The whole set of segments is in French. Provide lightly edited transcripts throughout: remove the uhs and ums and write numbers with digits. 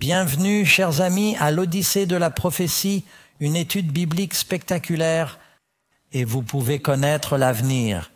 Bienvenue, chers amis, à l'Odyssée de la prophétie, une étude biblique spectaculaire, et vous pouvez connaître l'avenir.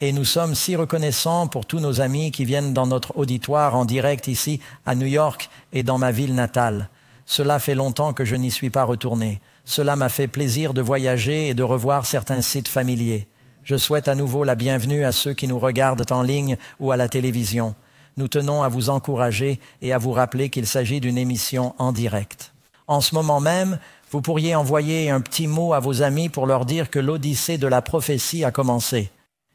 Et nous sommes si reconnaissants pour tous nos amis qui viennent dans notre auditoire en direct ici à New York et dans ma ville natale. Cela fait longtemps que je n'y suis pas retourné. Cela m'a fait plaisir de voyager et de revoir certains sites familiers. Je souhaite à nouveau la bienvenue à ceux qui nous regardent en ligne ou à la télévision. Nous tenons à vous encourager et à vous rappeler qu'il s'agit d'une émission en direct. En ce moment même, vous pourriez envoyer un petit mot à vos amis pour leur dire que l'Odyssée de la prophétie a commencé.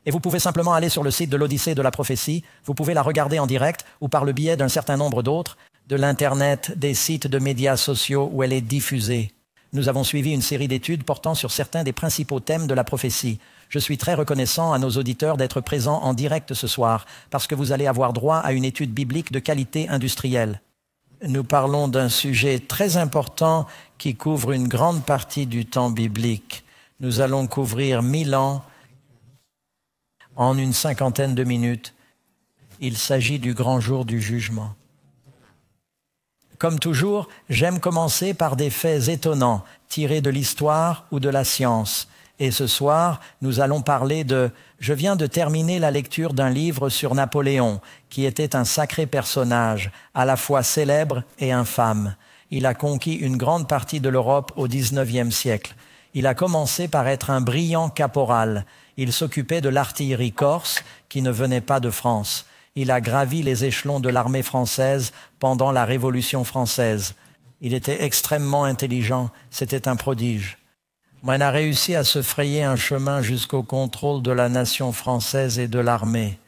Et vous pouvez simplement aller sur le site de l'Odyssée de la prophétie, vous pouvez la regarder en direct ou par le biais d'un certain nombre d'autres, de l'Internet, des sites de médias sociaux où elle est diffusée. Nous avons suivi une série d'études portant sur certains des principaux thèmes de la prophétie. Je suis très reconnaissant à nos auditeurs d'être présents en direct ce soir, parce que vous allez avoir droit à une étude biblique de qualité industrielle. Nous parlons d'un sujet très important qui couvre une grande partie du temps biblique. Nous allons couvrir 1000 ans en une cinquantaine de minutes. Il s'agit du grand jour du jugement. Comme toujours, j'aime commencer par des faits étonnants, tirés de l'histoire ou de la science. Et ce soir, nous allons parler de... Je viens de terminer la lecture d'un livre sur Napoléon, qui était un sacré personnage, à la fois célèbre et infâme. Il a conquis une grande partie de l'Europe au XIXe siècle. Il a commencé par être un brillant caporal. Il s'occupait de l'artillerie corse, qui ne venait pas de France. Il a gravi les échelons de l'armée française pendant la Révolution française. Il était extrêmement intelligent, c'était un prodige. Il a réussi à se frayer un chemin jusqu'au contrôle de la nation française et de l'armée.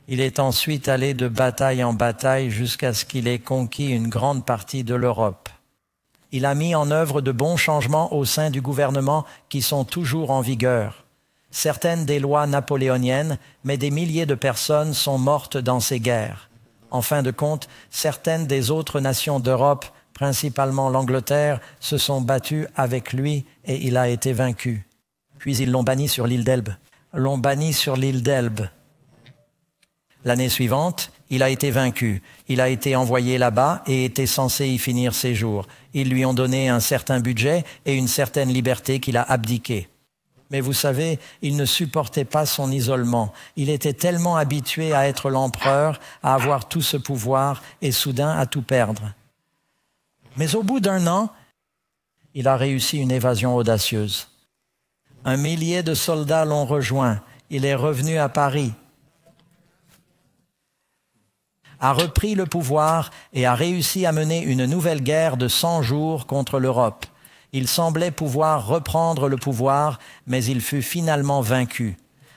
Il est ensuite allé de bataille en bataille jusqu'à ce qu'il ait conquis une grande partie de l'Europe. Il a mis en œuvre de bons changements au sein du gouvernement qui sont toujours en vigueur. Certaines des lois napoléoniennes, mais des milliers de personnes sont mortes dans ces guerres. En fin de compte, certaines des autres nations d'Europe, principalement l'Angleterre, se sont battues avec lui et il a été vaincu. Puis ils l'ont banni sur l'île d'Elbe. L'année suivante, il a été vaincu. Il a été envoyé là-bas et était censé y finir ses jours. Ils lui ont donné un certain budget et une certaine liberté qu'il a abdiquée. Mais vous savez, il ne supportait pas son isolement. Il était tellement habitué à être l'empereur, à avoir tout ce pouvoir et soudain à tout perdre. Mais au bout d'un an, il a réussi une évasion audacieuse. 1 millier de soldats l'ont rejoint. Il est revenu à Paris, a repris le pouvoir et a réussi à mener une nouvelle guerre de 100 jours contre l'Europe. Il semblait pouvoir reprendre le pouvoir, mais il fut finalement vaincu.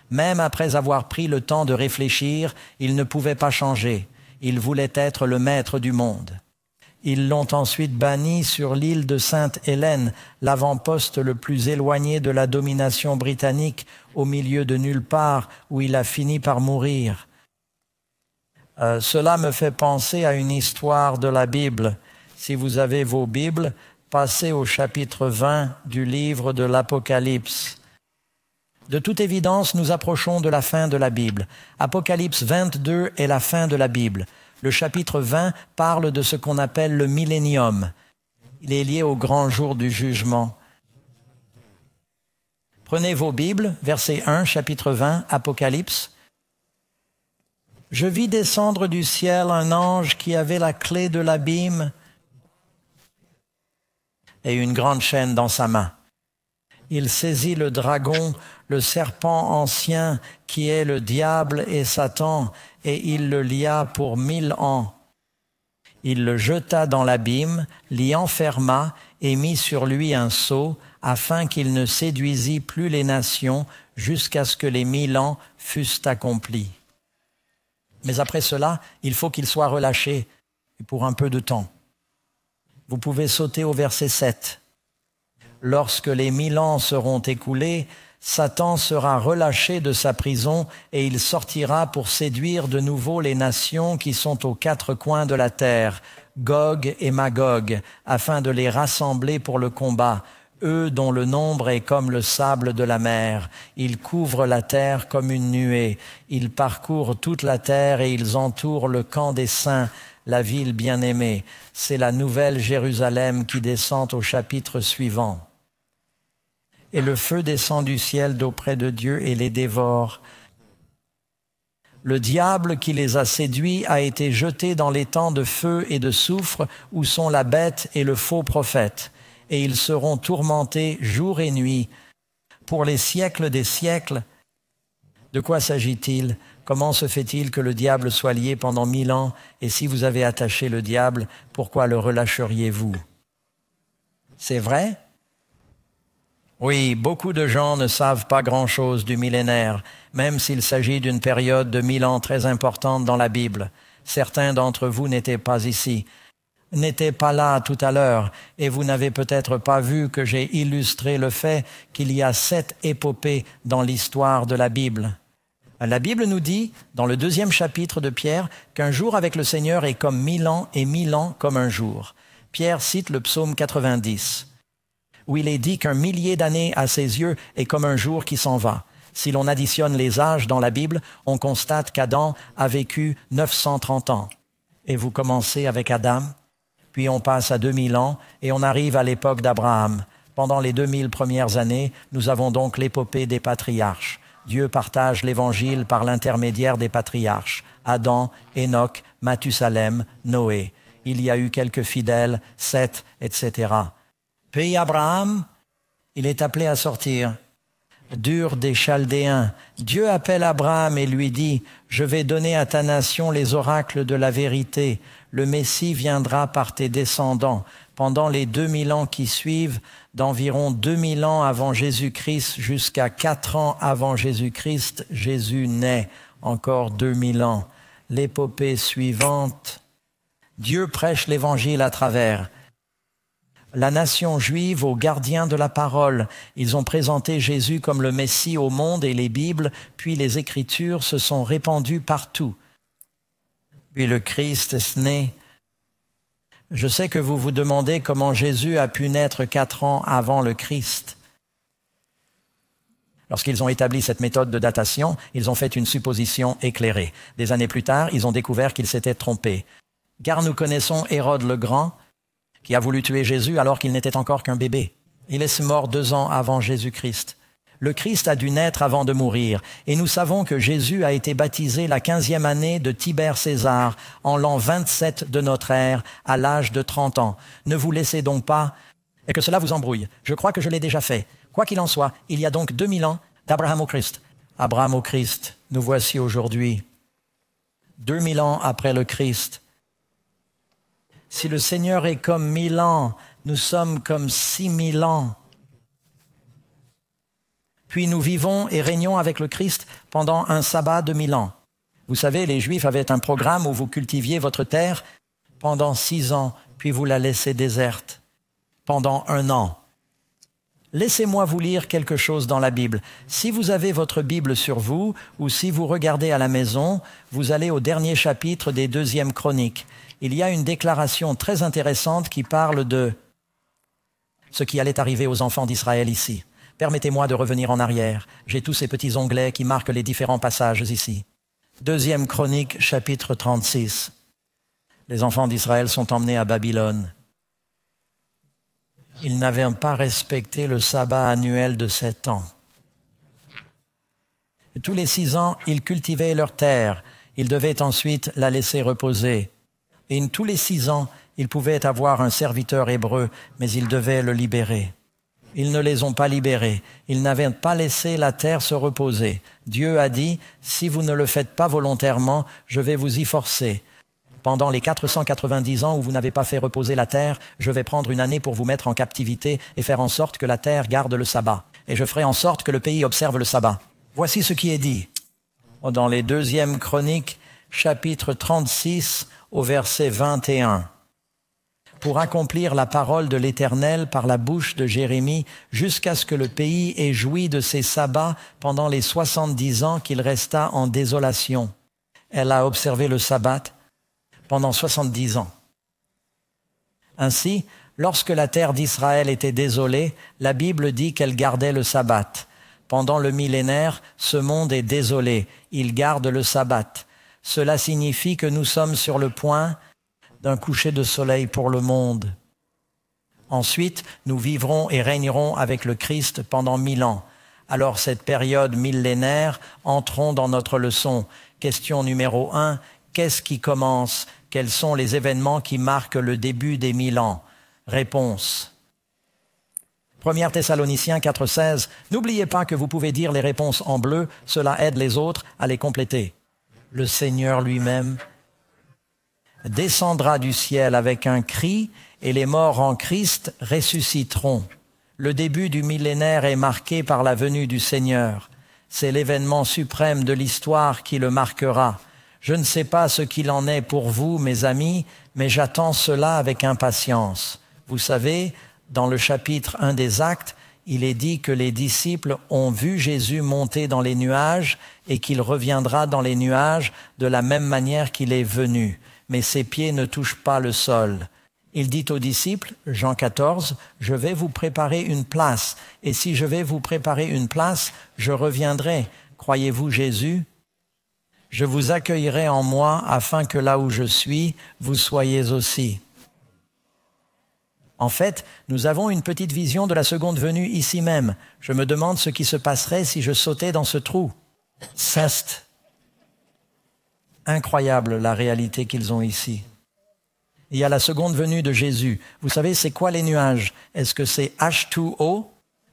Même après avoir pris le temps de réfléchir, il ne pouvait pas changer. Il voulait être le maître du monde. Ils l'ont ensuite banni sur l'île de Sainte-Hélène, l'avant-poste le plus éloigné de la domination britannique, au milieu de nulle part, où il a fini par mourir. Cela me fait penser à une histoire de la Bible. Si vous avez vos Bibles, passez au chapitre 20 du livre de l'Apocalypse. De toute évidence, nous approchons de la fin de la Bible. Apocalypse 22 est la fin de la Bible. Le chapitre 20 parle de ce qu'on appelle le millénium. Il est lié au grand jour du jugement. Prenez vos Bibles, verset 1, chapitre 20, Apocalypse. « Je vis descendre du ciel un ange qui avait la clé de l'abîme et une grande chaîne dans sa main. Il saisit le dragon, le serpent ancien, qui est le diable et Satan, et il le lia pour 1000 ans. Il le jeta dans l'abîme, l'y enferma et mit sur lui un sceau, afin qu'il ne séduisît plus les nations jusqu'à ce que les 1000 ans fussent accomplis. Mais après cela, il faut qu'il soit relâché, et pour un peu de temps. Vous pouvez sauter au verset 7. Lorsque les 1000 ans seront écoulés, Satan sera relâché de sa prison et il sortira pour séduire de nouveau les nations qui sont aux 4 coins de la terre, Gog et Magog, afin de les rassembler pour le combat, eux dont le nombre est comme le sable de la mer. Ils couvrent la terre comme une nuée. Ils parcourent toute la terre et ils entourent le camp des saints. la ville bien-aimée. C'est la nouvelle Jérusalem qui descend au chapitre suivant. Et le feu descend du ciel d'auprès de Dieu et les dévore. Le diable qui les a séduits a été jeté dans les temps de feu et de soufre où sont la bête et le faux prophète. Et ils seront tourmentés jour et nuit pour les siècles des siècles. De quoi s'agit-il? Comment se fait-il que le diable soit lié pendant 1000 ans? Et si vous avez attaché le diable, pourquoi le relâcheriez-vous? C'est vrai? Oui, beaucoup de gens ne savent pas grand-chose du millénaire, même s'il s'agit d'une période de 1000 ans très importante dans la Bible. Certains d'entre vous n'étaient pas ici, n'étaient pas là tout à l'heure, et vous n'avez peut-être pas vu que j'ai illustré le fait qu'il y a 7 épopées dans l'histoire de la Bible. La Bible nous dit, dans le 2e chapitre de Pierre, qu'un jour avec le Seigneur est comme 1000 ans et 1000 ans comme un jour. Pierre cite le psaume 90. Où il est dit qu'un millier d'années à ses yeux est comme un jour qui s'en va. Si l'on additionne les âges dans la Bible, on constate qu'Adam a vécu 930 ans. Et vous commencez avec Adam, puis on passe à 2000 ans et on arrive à l'époque d'Abraham. Pendant les 2000 premières années, nous avons donc l'épopée des patriarches. Dieu partage l'Évangile par l'intermédiaire des patriarches. Adam, Enoch, Mathusalem, Noé. Il y a eu quelques fidèles, Seth, etc. Puis Abraham, il est appelé à sortir. Dur des Chaldéens. Dieu appelle Abraham et lui dit, « Je vais donner à ta nation les oracles de la vérité. Le Messie viendra par tes descendants. » Pendant les 2000 ans qui suivent, d'environ 2000 ans avant Jésus-Christ jusqu'à 4 ans avant Jésus-Christ, Jésus naît. Encore 2000 ans. L'épopée suivante, Dieu prêche l'Évangile à travers la nation juive aux gardiens de la parole. Ils ont présenté Jésus comme le Messie au monde et les Bibles, puis les Écritures se sont répandues partout. Puis le Christ est né. Je sais que vous vous demandez comment Jésus a pu naître 4 ans avant le Christ. Lorsqu'ils ont établi cette méthode de datation, ils ont fait une supposition éclairée. Des années plus tard, ils ont découvert qu'ils s'étaient trompés. Car nous connaissons Hérode le Grand, qui a voulu tuer Jésus alors qu'il n'était encore qu'un bébé. Il est mort 2 ans avant Jésus-Christ. Le Christ a dû naître avant de mourir, et nous savons que Jésus a été baptisé la 15e année de Tibère César, en l'an 27 de notre ère, à l'âge de 30 ans. Ne vous laissez donc pas, et que cela vous embrouille. Je crois que je l'ai déjà fait. Quoi qu'il en soit, il y a donc 2000 ans d'Abraham au Christ. Abraham au Christ, nous voici aujourd'hui. 2000 ans après le Christ. Si le Seigneur est comme 1000 ans, nous sommes comme 6000 ans. Puis nous vivons et régnons avec le Christ pendant un sabbat de 1000 ans. Vous savez, les Juifs avaient un programme où vous cultiviez votre terre pendant 6 ans, puis vous la laissez déserte pendant 1 an. Laissez-moi vous lire quelque chose dans la Bible. Si vous avez votre Bible sur vous, ou si vous regardez à la maison, vous allez au dernier chapitre des 2e Chroniques. Il y a une déclaration très intéressante qui parle de ce qui allait arriver aux enfants d'Israël ici. Permettez-moi de revenir en arrière. J'ai tous ces petits onglets qui marquent les différents passages ici. 2e Chronique, chapitre 36. Les enfants d'Israël sont emmenés à Babylone. Ils n'avaient pas respecté le sabbat annuel de 7 ans. Et tous les 6 ans, ils cultivaient leur terre. Ils devaient ensuite la laisser reposer. Et tous les 6 ans, ils pouvaient avoir un serviteur hébreu, mais ils devaient le libérer. Ils ne les ont pas libérés. Ils n'avaient pas laissé la terre se reposer. Dieu a dit, « Si vous ne le faites pas volontairement, je vais vous y forcer. Pendant les 490 ans où vous n'avez pas fait reposer la terre, je vais prendre une année pour vous mettre en captivité et faire en sorte que la terre garde le sabbat. Et je ferai en sorte que le pays observe le sabbat. » Voici ce qui est dit. Dans les 2e Chroniques, chapitre 36, au verset 21. Pour accomplir la parole de l'Éternel par la bouche de Jérémie, jusqu'à ce que le pays ait joui de ses sabbats pendant les 70 ans qu'il resta en désolation. Elle a observé le sabbat pendant 70 ans. Ainsi, lorsque la terre d'Israël était désolée, la Bible dit qu'elle gardait le sabbat. Pendant le millénaire, ce monde est désolé, il garde le sabbat. Cela signifie que nous sommes sur le point d'un coucher de soleil pour le monde. Ensuite, nous vivrons et régnerons avec le Christ pendant 1000 ans. Alors, cette période millénaire, entrons dans notre leçon. Question numéro 1, qu'est-ce qui commence? Quels sont les événements qui marquent le début des 1000 ans? Réponse. 1 Thessaloniciens 4,16. N'oubliez pas que vous pouvez dire les réponses en bleu, cela aide les autres à les compléter. Le Seigneur lui-même descendra du ciel avec un cri et les morts en Christ ressusciteront. Le début du millénaire est marqué par la venue du Seigneur. C'est l'événement suprême de l'histoire qui le marquera. Je ne sais pas ce qu'il en est pour vous, mes amis, mais j'attends cela avec impatience. Vous savez, dans le chapitre 1 des Actes, il est dit que les disciples ont vu Jésus monter dans les nuages et qu'il reviendra dans les nuages de la même manière qu'il est venu. Mais ses pieds ne touchent pas le sol. Il dit aux disciples, Jean 14, « Je vais vous préparer une place, et si je vais vous préparer une place, je reviendrai. Croyez-vous Jésus? Je vous accueillerai en moi, afin que là où je suis, vous soyez aussi. » En fait, nous avons une petite vision de la seconde venue ici même. Je me demande ce qui se passerait si je sautais dans ce trou. C'est incroyable la réalité qu'ils ont ici. Il y a la seconde venue de Jésus. Vous savez, c'est quoi les nuages? Est-ce que c'est H2O?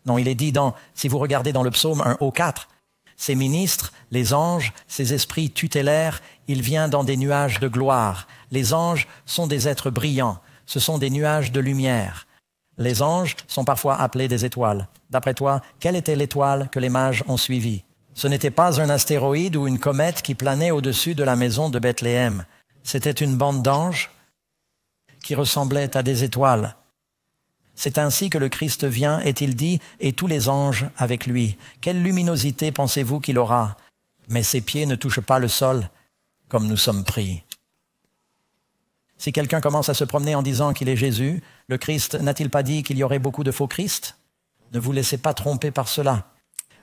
Non, il est dit si vous regardez dans le psaume 1O4, ces ministres, les anges, ces esprits tutélaires, ils viennent dans des nuages de gloire. Les anges sont des êtres brillants. Ce sont des nuages de lumière. Les anges sont parfois appelés des étoiles. D'après toi, quelle était l'étoile que les mages ont suivie? Ce n'était pas un astéroïde ou une comète qui planait au-dessus de la maison de Bethléem. C'était une bande d'anges qui ressemblait à des étoiles. C'est ainsi que le Christ vient, est-il dit, et tous les anges avec lui. Quelle luminosité pensez-vous qu'il aura? Mais ses pieds ne touchent pas le sol, comme nous sommes pris. Si quelqu'un commence à se promener en disant qu'il est Jésus, le Christ n'a-t-il pas dit qu'il y aurait beaucoup de faux Christ? Ne vous laissez pas tromper par cela.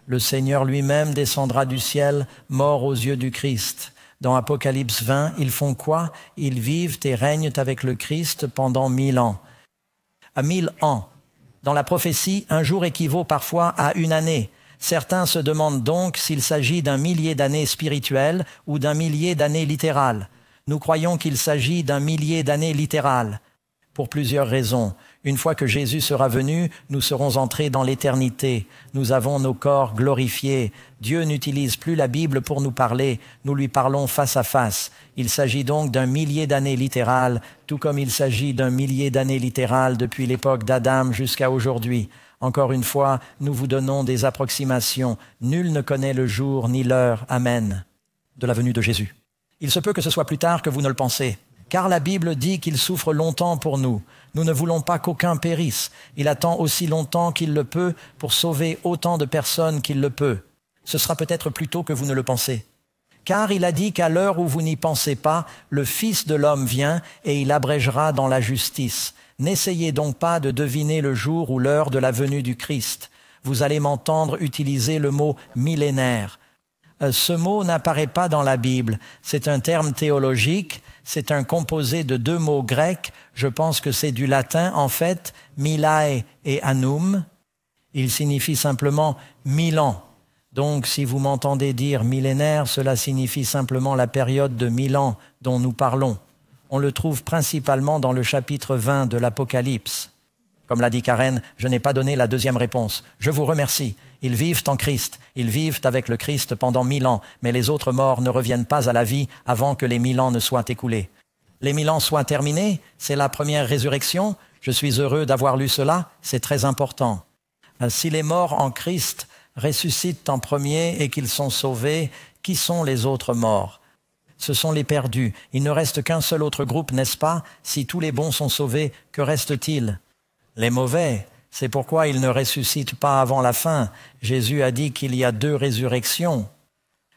Le Seigneur lui-même descendra du ciel, mort aux yeux du Christ. Dans Apocalypse 20, ils font quoi? Ils vivent et règnent avec le Christ pendant 1000 ans. À 1000 ans. Dans la prophétie, un jour équivaut parfois à une année. Certains se demandent donc s'il s'agit d'un millier d'années spirituelles ou d'un millier d'années littérales. Nous croyons qu'il s'agit d'un millier d'années littérales, pour plusieurs raisons. Une fois que Jésus sera venu, nous serons entrés dans l'éternité. Nous avons nos corps glorifiés. Dieu n'utilise plus la Bible pour nous parler, nous lui parlons face à face. Il s'agit donc d'un millier d'années littérales, tout comme il s'agit d'un millier d'années littérales depuis l'époque d'Adam jusqu'à aujourd'hui. Encore une fois, nous vous donnons des approximations. Nul ne connaît le jour ni l'heure, amen, de la venue de Jésus. Il se peut que ce soit plus tard que vous ne le pensez, car la Bible dit qu'il souffre longtemps pour nous. Nous ne voulons pas qu'aucun périsse. Il attend aussi longtemps qu'il le peut pour sauver autant de personnes qu'il le peut. Ce sera peut-être plus tôt que vous ne le pensez. Car il a dit qu'à l'heure où vous n'y pensez pas, le Fils de l'homme vient et il abrégera dans la justice. N'essayez donc pas de deviner le jour ou l'heure de la venue du Christ. Vous allez m'entendre utiliser le mot millénaire. Ce mot n'apparaît pas dans la Bible. C'est un terme théologique, c'est un composé de deux mots grecs. Je pense que c'est du latin, en fait, milae et annum. Il signifie simplement 1000 ans. Donc, si vous m'entendez dire millénaire, cela signifie simplement la période de 1000 ans dont nous parlons. On le trouve principalement dans le chapitre 20 de l'Apocalypse. Comme l'a dit Karen, je n'ai pas donné la deuxième réponse. Je vous remercie. Ils vivent en Christ. Ils vivent avec le Christ pendant 1000 ans, mais les autres morts ne reviennent pas à la vie avant que les 1000 ans ne soient écoulés. Les 1000 ans soient terminés, c'est la première résurrection. Je suis heureux d'avoir lu cela, c'est très important. Si les morts en Christ ressuscitent en premier et qu'ils sont sauvés, qui sont les autres morts? Ce sont les perdus. Il ne reste qu'un seul autre groupe, n'est-ce pas? Si tous les bons sont sauvés, que reste-t-il? Les mauvais. C'est pourquoi ils ne ressuscitent pas avant la fin. Jésus a dit qu'il y a 2 résurrections.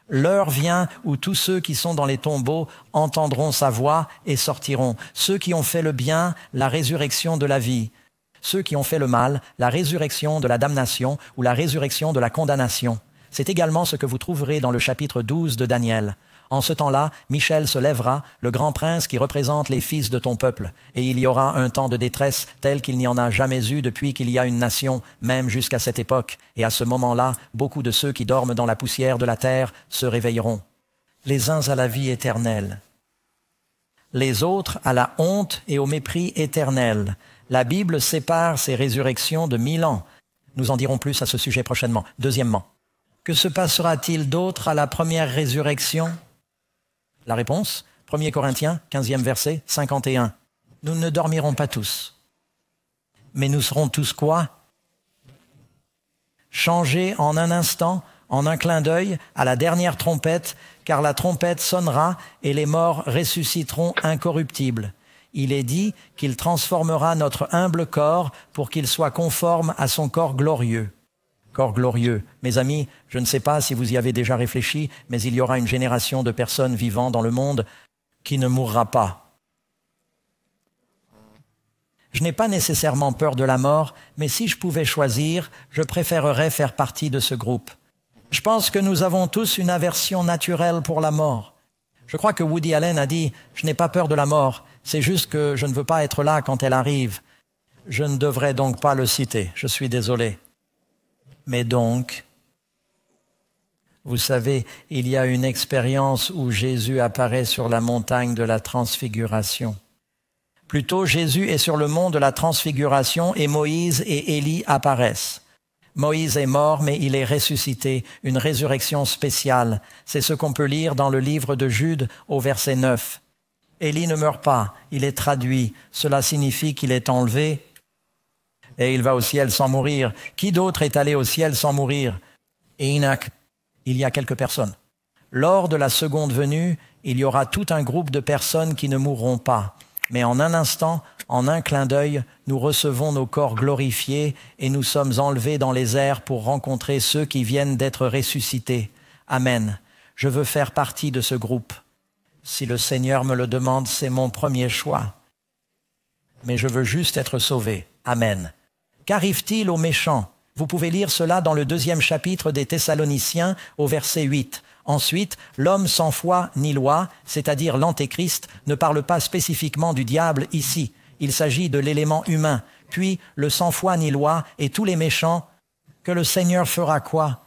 L'heure vient où tous ceux qui sont dans les tombeaux entendront sa voix et sortiront. Ceux qui ont fait le bien, la résurrection de la vie. Ceux qui ont fait le mal, la résurrection de la damnation ou la résurrection de la condamnation. C'est également ce que vous trouverez dans le chapitre 12 de Daniel. En ce temps-là, Michel se lèvera, le grand prince qui représente les fils de ton peuple, et il y aura un temps de détresse tel qu'il n'y en a jamais eu depuis qu'il y a une nation, même jusqu'à cette époque. Et à ce moment-là, beaucoup de ceux qui dorment dans la poussière de la terre se réveilleront. Les uns à la vie éternelle, les autres à la honte et au mépris éternel. La Bible sépare ces résurrections de 1000 ans. Nous en dirons plus à ce sujet prochainement. Deuxièmement, que se passera-t-il d'autre à la première résurrection? La réponse, 1 Corinthiens, 15e verset, 51. Nous ne dormirons pas tous. Mais nous serons tous quoi? Changés en un instant, en un clin d'œil, à la dernière trompette, car la trompette sonnera et les morts ressusciteront incorruptibles. Il est dit qu'il transformera notre humble corps pour qu'il soit conforme à son corps glorieux. Corps glorieux. Mes amis, je ne sais pas si vous y avez déjà réfléchi, mais il y aura une génération de personnes vivant dans le monde qui ne mourra pas. Je n'ai pas nécessairement peur de la mort, mais si je pouvais choisir, je préférerais faire partie de ce groupe. Je pense que nous avons tous une aversion naturelle pour la mort. Je crois que Woody Allen a dit « Je n'ai pas peur de la mort, c'est juste que je ne veux pas être là quand elle arrive. » Je ne devrais donc pas le citer, je suis désolé. Mais donc, vous savez, il y a une expérience où Jésus apparaît sur la montagne de la transfiguration. Plutôt, Jésus est sur le mont de la transfiguration et Moïse et Élie apparaissent. Moïse est mort, mais il est ressuscité, une résurrection spéciale. C'est ce qu'on peut lire dans le livre de Jude au verset 9. Élie ne meurt pas, il est traduit. Cela signifie qu'il est enlevé et il va au ciel sans mourir. Qui d'autre est allé au ciel sans mourir? Enoch. Il y a quelques personnes. Lors de la seconde venue, il y aura tout un groupe de personnes qui ne mourront pas. Mais en un instant, en un clin d'œil, nous recevons nos corps glorifiés et nous sommes enlevés dans les airs pour rencontrer ceux qui viennent d'être ressuscités. Amen. Je veux faire partie de ce groupe. Si le Seigneur me le demande, c'est mon premier choix. Mais je veux juste être sauvé. Amen. Qu'arrive-t-il aux méchants? Vous pouvez lire cela dans le 2e chapitre des Thessaloniciens au verset 8. Ensuite, l'homme sans foi ni loi, c'est-à-dire l'antéchrist, ne parle pas spécifiquement du diable ici. Il s'agit de l'élément humain. Puis, le sans foi ni loi et tous les méchants, que le Seigneur fera quoi?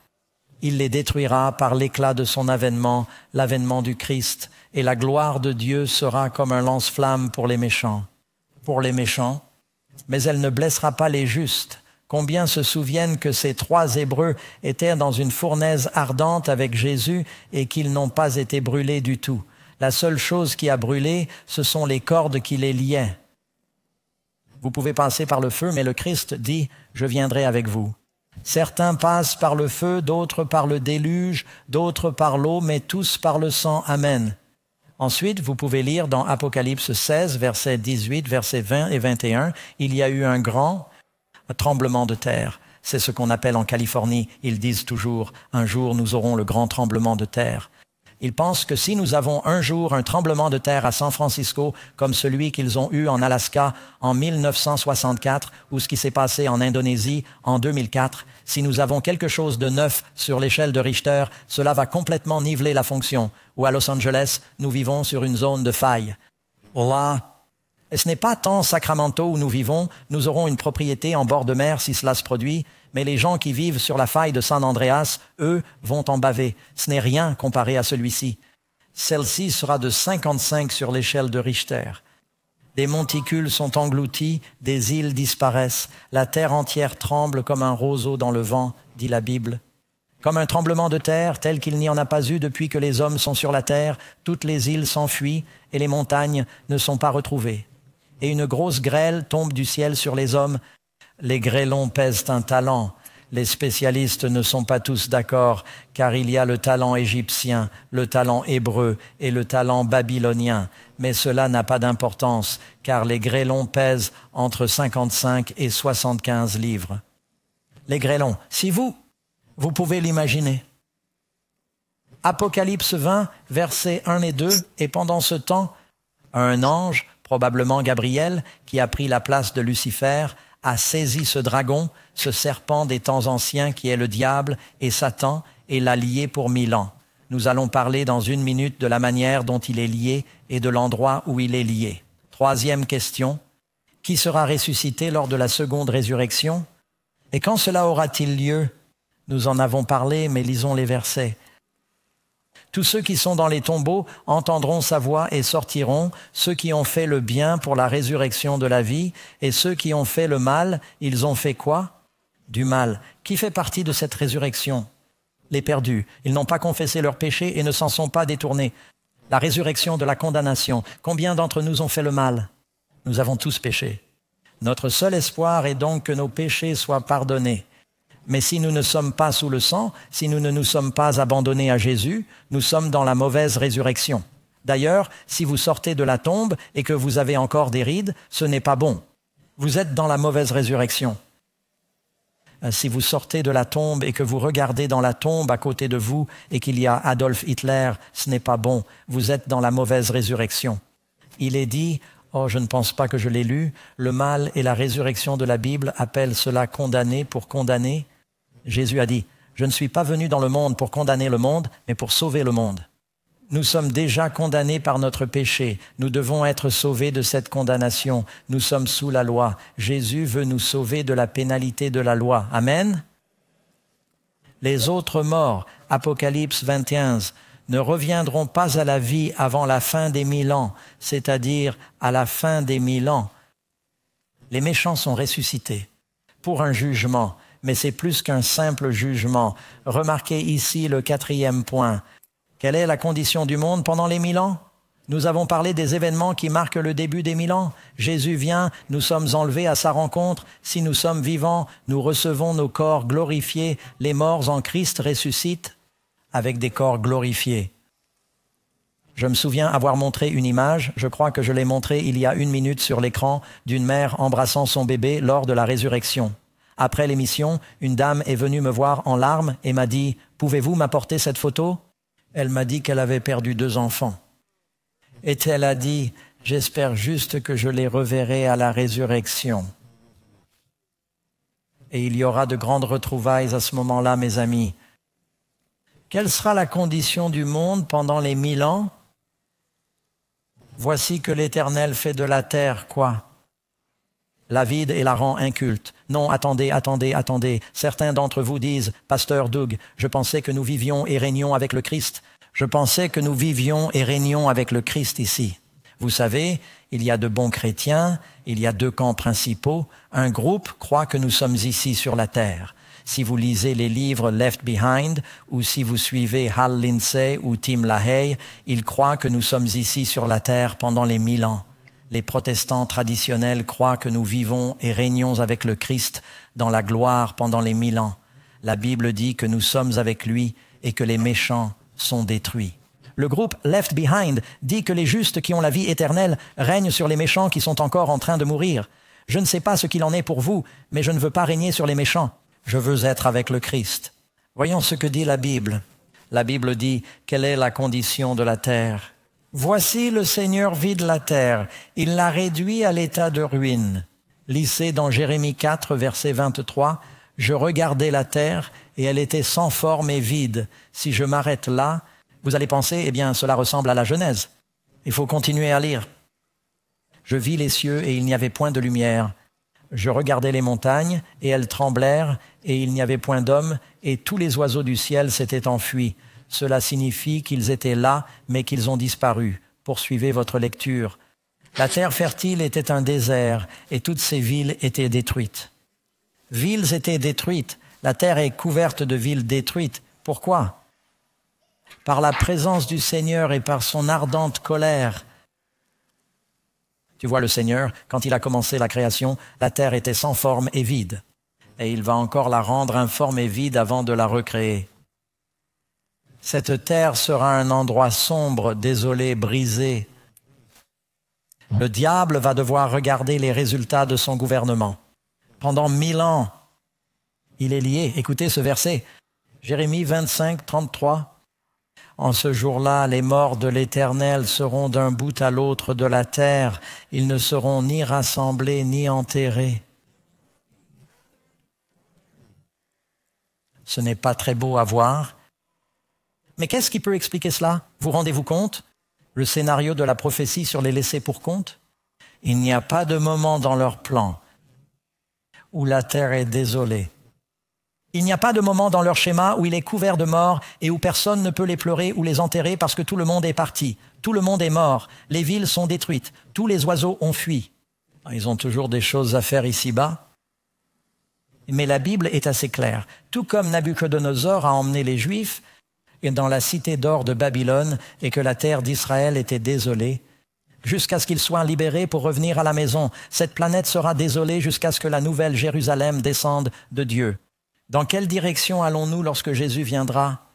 Il les détruira par l'éclat de son avènement, l'avènement du Christ, et la gloire de Dieu sera comme un lance-flamme pour les méchants. Pour les méchants, mais elle ne blessera pas les justes. Combien se souviennent que ces 3 Hébreux étaient dans une fournaise ardente avec Jésus et qu'ils n'ont pas été brûlés du tout. La seule chose qui a brûlé, ce sont les cordes qui les liaient. Vous pouvez passer par le feu, mais le Christ dit « Je viendrai avec vous ». Certains passent par le feu, d'autres par le déluge, d'autres par l'eau, mais tous par le sang. Amen. Ensuite, vous pouvez lire dans Apocalypse 16, versets 18, versets 20 et 21, il y a eu un grand tremblement de terre. C'est ce qu'on appelle en Californie, ils disent toujours, un jour nous aurons le grand tremblement de terre. Ils pensent que si nous avons un jour un tremblement de terre à San Francisco, comme celui qu'ils ont eu en Alaska en 1964, ou ce qui s'est passé en Indonésie en 2004, si nous avons quelque chose de neuf sur l'échelle de Richter, cela va complètement niveler la fonction. Ou à Los Angeles, nous vivons sur une zone de faille. Là, et ce n'est pas tant Sacramento où nous vivons, nous aurons une propriété en bord de mer si cela se produit, mais les gens qui vivent sur la faille de San Andreas, eux, vont en baver. Ce n'est rien comparé à celui-ci. Celle-ci sera de 55 sur l'échelle de Richter. Des monticules sont engloutis, des îles disparaissent, la terre entière tremble comme un roseau dans le vent, dit la Bible. Comme un tremblement de terre, tel qu'il n'y en a pas eu depuis que les hommes sont sur la terre, toutes les îles s'enfuient et les montagnes ne sont pas retrouvées. Et une grosse grêle tombe du ciel sur les hommes. Les grêlons pèsent un talent. Les spécialistes ne sont pas tous d'accord, car il y a le talent égyptien, le talent hébreu et le talent babylonien. Mais cela n'a pas d'importance, car les grêlons pèsent entre 55 et 75 livres. Les grêlons, si vous pouvez l'imaginer. Apocalypse 20, versets 1 et 2, et pendant ce temps, un ange, probablement Gabriel, qui a pris la place de Lucifer, a saisi ce dragon, ce serpent des temps anciens qui est le diable et Satan, et l'a lié pour 1000 ans. Nous allons parler dans 1 minute de la manière dont il est lié et de l'endroit où il est lié. 3e question. Qui sera ressuscité lors de la seconde résurrection? Et quand cela aura-t-il lieu? Nous en avons parlé, mais lisons les versets. Tous ceux qui sont dans les tombeaux entendront sa voix et sortiront, ceux qui ont fait le bien pour la résurrection de la vie, et ceux qui ont fait le mal, ils ont fait quoi? Du mal. Qui fait partie de cette résurrection? Les perdus. Ils n'ont pas confessé leurs péchés et ne s'en sont pas détournés. La résurrection de la condamnation. Combien d'entre nous ont fait le mal? Nous avons tous péché. Notre seul espoir est donc que nos péchés soient pardonnés. Mais si nous ne sommes pas sous le sang, si nous ne nous sommes pas abandonnés à Jésus, nous sommes dans la mauvaise résurrection. D'ailleurs, si vous sortez de la tombe et que vous avez encore des rides, ce n'est pas bon. Vous êtes dans la mauvaise résurrection. Si vous sortez de la tombe et que vous regardez dans la tombe à côté de vous et qu'il y a Adolf Hitler, ce n'est pas bon. Vous êtes dans la mauvaise résurrection. Il est dit, je ne pense pas que je l'ai lu, le mal et la résurrection de la Bible appellent cela condamné pour condamner. Jésus a dit, je ne suis pas venu dans le monde pour condamner le monde, mais pour sauver le monde. Nous sommes déjà condamnés par notre péché. Nous devons être sauvés de cette condamnation. Nous sommes sous la loi. Jésus veut nous sauver de la pénalité de la loi. Amen. Les autres morts, Apocalypse 21, ne reviendront pas à la vie avant la fin des 1000 ans, c'est-à-dire à la fin des 1000 ans. Les méchants sont ressuscités pour un jugement, mais c'est plus qu'un simple jugement. Remarquez ici le 4e point. Quelle est la condition du monde pendant les 1000 ans? Nous avons parlé des événements qui marquent le début des 1000 ans. Jésus vient, nous sommes enlevés à sa rencontre. Si nous sommes vivants, nous recevons nos corps glorifiés. Les morts en Christ ressuscitent avec des corps glorifiés. Je me souviens avoir montré une image, je crois que je l'ai montrée il y a 1 minute sur l'écran, d'une mère embrassant son bébé lors de la résurrection. Après l'émission, une dame est venue me voir en larmes et m'a dit « Pouvez-vous m'apporter cette photo ?» Elle m'a dit qu'elle avait perdu 2 enfants. Et elle a dit « J'espère juste que je les reverrai à la résurrection. » Et il y aura de grandes retrouvailles à ce moment-là, mes amis. Quelle sera la condition du monde pendant les 1000 ans? Voici que l'Éternel fait de la terre quoi? La vide et la rend inculte. Non, attendez. Certains d'entre vous disent, Pasteur Doug, je pensais que nous vivions et régnions avec le Christ. Je pensais que nous vivions et régnions avec le Christ ici. Vous savez, il y a de bons chrétiens, il y a 2 camps principaux. Un groupe croit que nous sommes ici sur la terre. Si vous lisez les livres Left Behind ou si vous suivez Hal Lindsey ou Tim LaHaye, ils croient que nous sommes ici sur la terre pendant les 1000 ans. Les protestants traditionnels croient que nous vivons et régnons avec le Christ dans la gloire pendant les 1000 ans. La Bible dit que nous sommes avec lui et que les méchants sont détruits. Le groupe Left Behind dit que les justes qui ont la vie éternelle règnent sur les méchants qui sont encore en train de mourir. Je ne sais pas ce qu'il en est pour vous, mais je ne veux pas régner sur les méchants. Je veux être avec le Christ. Voyons ce que dit la Bible. La Bible dit, quelle est la condition de la terre? Voici le Seigneur vide la terre. Il l'a réduit à l'état de ruine. Lisez dans Jérémie 4, verset 23, « Je regardais la terre et elle était sans forme et vide. Si je m'arrête là, vous allez penser, eh bien, cela ressemble à la Genèse. Il faut continuer à lire. Je vis les cieux et il n'y avait point de lumière. Je regardais les montagnes et elles tremblèrent et il n'y avait point d'homme et tous les oiseaux du ciel s'étaient enfuis. Cela signifie qu'ils étaient là, mais qu'ils ont disparu. Poursuivez votre lecture. La terre fertile était un désert et toutes ses villes étaient détruites. Villes étaient détruites. La terre est couverte de villes détruites. Pourquoi? Par la présence du Seigneur et par son ardente colère. Tu vois, le Seigneur, quand il a commencé la création, la terre était sans forme et vide. Et il va encore la rendre informe et vide avant de la recréer. Cette terre sera un endroit sombre, désolé, brisé. Le diable va devoir regarder les résultats de son gouvernement. Pendant 1000 ans, il est lié. Écoutez ce verset. Jérémie 25, 33. En ce jour-là, les morts de l'Éternel seront d'un bout à l'autre de la terre. Ils ne seront ni rassemblés ni enterrés. Ce n'est pas très beau à voir, Mais qu'est-ce qui peut expliquer cela? Vous rendez-vous compte? Le scénario de la prophétie sur les laissés pour compte? Il n'y a pas de moment dans leur plan où la terre est désolée. Il n'y a pas de moment dans leur schéma où il est couvert de morts et où personne ne peut les pleurer ou les enterrer parce que tout le monde est parti. Tout le monde est mort. Les villes sont détruites. Tous les oiseaux ont fui. Ils ont toujours des choses à faire ici-bas. Mais la Bible est assez claire. Tout comme Nabuchodonosor a emmené les Juifs dans la cité d'or de Babylone et que la terre d'Israël était désolée, jusqu'à ce qu'ils soient libérés pour revenir à la maison. Cette planète sera désolée jusqu'à ce que la nouvelle Jérusalem descende de Dieu. Dans quelle direction allons-nous lorsque Jésus viendra?